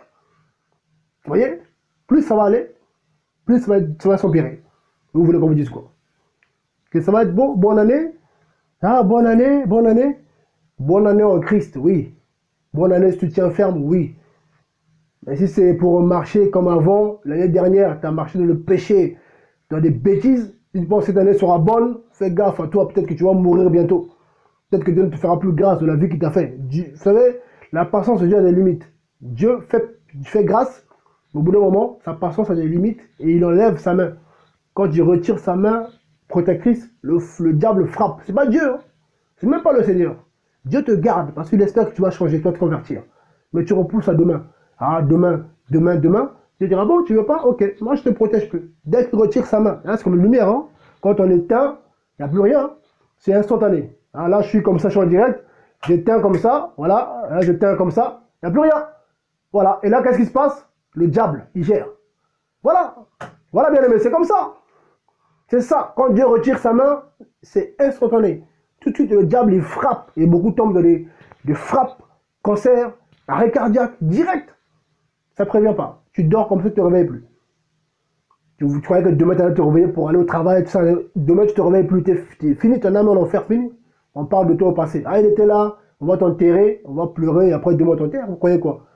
Vous voyez, plus ça va aller, plus ça va s'empirer. Vous voulez qu'on vous dise quoi? Que ça va être beau, bonne année? Ah, bonne année, bonne année. Bonne année en Christ, oui. Bonne année si tu tiens ferme, oui. Mais si c'est pour marcher comme avant, l'année dernière, tu as marché dans le péché, dans des bêtises, si tu penses que cette année sera bonne, fais gaffe à toi, peut-être que tu vas mourir bientôt. Peut-être que Dieu ne te fera plus grâce de la vie qu'il t'a fait. Vous savez, la patience de Dieu a des limites. Dieu fait grâce, mais au bout d'un moment, sa patience a des limites et il enlève sa main. Quand il retire sa main protectrice, le diable frappe. C'est pas Dieu, hein. C'est même pas le Seigneur. Dieu te garde parce qu'il espère que tu vas changer, tu vas te convertir. Mais tu repousses à demain. Ah, demain, demain, demain. Tu diras, bon, tu veux pas? Ok, moi je te protège plus. Dès qu'il retire sa main, hein, c'est comme une lumière, hein. Quand on éteint, il n'y a plus rien. C'est instantané. Ah, là, je suis comme ça, je suis en direct. J'éteins comme ça, voilà. Là, j'éteins comme ça. Il n'y a plus rien. Voilà. Et là, qu'est-ce qui se passe? Le diable, il gère. Voilà. Voilà, bien aimé, c'est comme ça. C'est ça. Quand Dieu retire sa main, c'est instantané. Tout de suite, le diable, il frappe. Et beaucoup tombent dans des frappes, cancer, arrêt cardiaque, direct. Ça ne prévient pas. Tu dors comme ça, tu ne te réveilles plus. Tu croyais que demain, tu allais te réveiller pour aller au travail, tout ça. Demain, tu ne te réveilles plus. T'es fini, ton âme en enfer, fini. On parle de toi au passé. Ah, il était là, on va t'enterrer, on va pleurer, et après, demain, on t'enterre. Vous croyez quoi?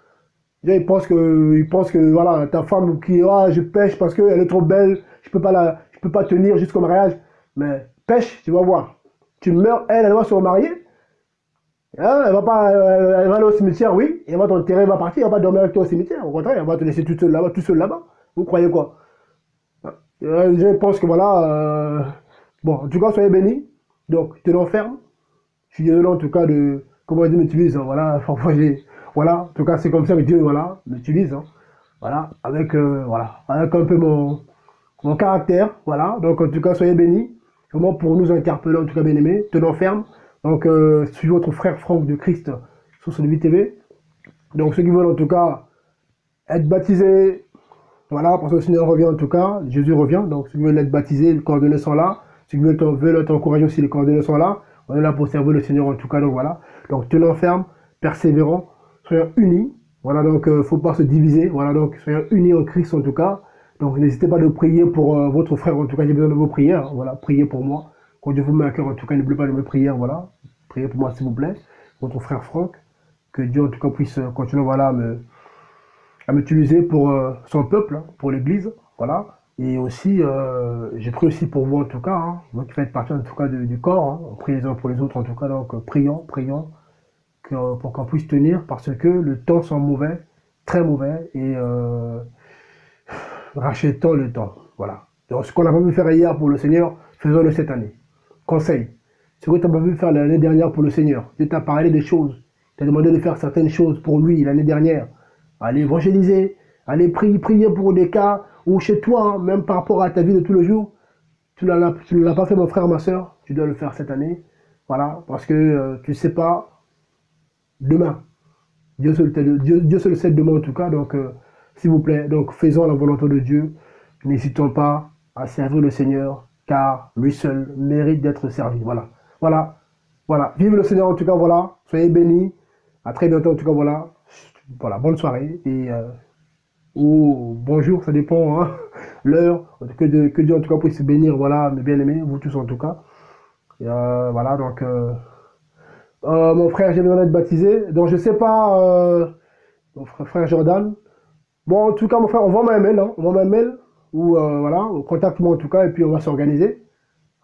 Ils pensent que voilà, ta femme qui, ah, je pêche parce qu'elle est trop belle, je peux pas tenir jusqu'au mariage. Mais pêche, tu vas voir. Tu meurs, elle va se remarier. Hein, elle va pas, elle va aller au cimetière, oui, et elle va t'enterrer, elle va partir, elle va pas dormir avec toi au cimetière. Au contraire, elle va te laisser tout seul là-bas. Vous croyez quoi? Je pense que voilà. Bon, en tout cas, soyez bénis. Donc, tenons ferme. Je suis désolé en tout cas de comment Dieu m'utilise. Hein, voilà, parfois j'ai. Voilà, en tout cas, c'est comme ça que Dieu voilà, m'utilise. Hein, voilà, avec un peu mon caractère. Voilà, donc en tout cas, soyez bénis. Vraiment pour nous interpeller, en tout cas, bien aimés. Tenons ferme. Donc, suivez votre frère Franck de Christ sur Celui TV. Donc, ceux qui veulent en tout cas être baptisés, voilà, parce que le Seigneur revient en tout cas, Jésus revient, donc ceux qui veulent être baptisés, les coordonnées sont là. Ceux qui veulent être encouragés aussi, les coordonnées sont là. On est là pour servir le Seigneur en tout cas, donc voilà. Donc tenons ferme, persévérons, soyons unis. Voilà, donc il ne faut pas se diviser. Voilà, donc soyons unis en Christ en tout cas. Donc n'hésitez pas de prier pour votre frère, en tout cas j'ai besoin de vos prières. Voilà, priez pour moi. Quand Dieu vous met à cœur, en tout cas n'oubliez pas de mes prières, voilà. Priez pour moi s'il vous plaît. Votre frère Franck. Que Dieu en tout cas puisse continuer, voilà, à m'utiliser pour son peuple, hein, pour l'Église, voilà. Et aussi, j'ai prié aussi pour vous en tout cas, hein, vous qui faites partie en tout cas du corps, hein, on prie les uns pour les autres en tout cas, donc prions, prions pour qu'on puisse tenir parce que le temps sent mauvais, très mauvais, et rachetons le temps, voilà. Donc ce qu'on n'a pas pu faire hier pour le Seigneur, faisons-le cette année. Conseil, ce que tu n'as pas pu faire l'année dernière pour le Seigneur, Dieu t'a parlé des choses, t'a demandé de faire certaines choses pour lui l'année dernière, allez évangéliser, allez prier pour des cas où chez toi, hein, même par rapport à ta vie de tous les jours, tu ne l'as pas fait mon frère, ma soeur, tu dois le faire cette année. Voilà, parce que tu ne sais pas demain. Dieu seul sait demain en tout cas, donc s'il vous plaît, donc faisons la volonté de Dieu. N'hésitons pas à servir le Seigneur, car lui seul mérite d'être servi. Voilà, voilà, voilà. Vive le Seigneur en tout cas, voilà. Soyez bénis. À très bientôt en tout cas, voilà. Voilà, bonne soirée et ou bonjour, ça dépend, hein, l'heure. Que Dieu en tout cas puisse bénir, voilà, mes bien-aimés, vous tous en tout cas. Et, voilà, donc mon frère, j'ai besoin d'être baptisé, donc je sais pas, mon frère Jordan. Bon, en tout cas, mon frère, on va un mail, hein, on va un mail ou voilà, contacte-moi en tout cas et puis on va s'organiser.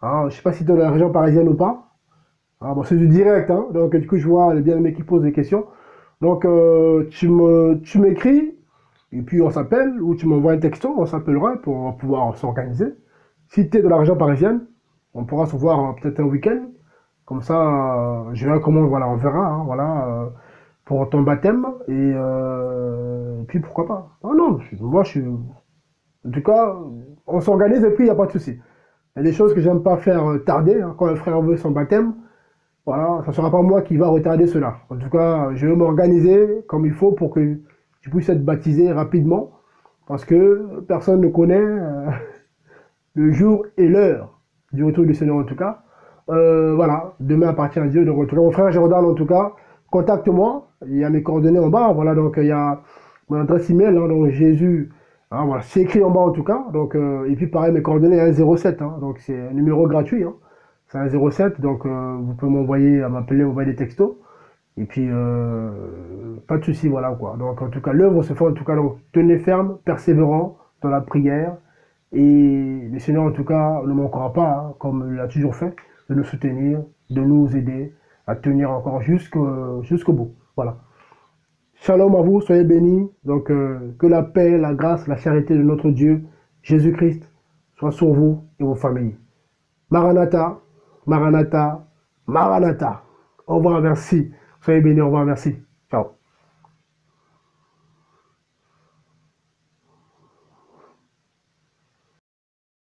Hein, je sais pas si tu es dans la région parisienne ou pas. Ah, bon, c'est du direct, hein, donc du coup, je vois les bien-aimés qui posent des questions. Donc, tu m'écris, et puis on s'appelle, ou tu m'envoies un texto, on s'appellera pour pouvoir s'organiser. Si tu es de la région parisienne, on pourra se voir peut-être un week-end. Comme ça, je verrai comment, voilà, on verra, hein, voilà, pour ton baptême, et puis pourquoi pas. Ah non, moi je suis. En tout cas, on s'organise et puis il n'y a pas de souci. Il y a des choses que j'aime pas faire tarder, hein, quand un frère veut son baptême. Voilà, ça ne sera pas moi qui va retarder cela. En tout cas, je vais m'organiser comme il faut pour que je puisse être baptisé rapidement, parce que personne ne connaît le jour et l'heure du retour du Seigneur en tout cas. Voilà, demain appartient à Dieu de retour. Mon frère Jordan en tout cas, contacte-moi, il y a mes coordonnées en bas, voilà, donc il y a mon adresse email, hein, donc Jésus, hein, voilà, c'est écrit en bas en tout cas, donc, et puis pareil, mes coordonnées, un 07, hein, donc c'est un numéro gratuit, hein, c'est un 07, donc vous pouvez m'envoyer, à m'appeler, m'envoyer des textos, et puis pas de souci, voilà quoi. Donc en tout cas, l'œuvre se fait en tout cas, donc tenez ferme, persévérant dans la prière, et le Seigneur, en tout cas, ne manquera pas, hein, comme il l'a toujours fait, de nous soutenir, de nous aider à tenir encore jusqu'au bout. Voilà. Shalom à vous, soyez bénis. Donc, que la paix, la grâce, la charité de notre Dieu, Jésus-Christ, soit sur vous et vos familles. Maranatha, Maranatha, Maranatha. Au revoir, merci. Soyez bénis, au revoir, merci.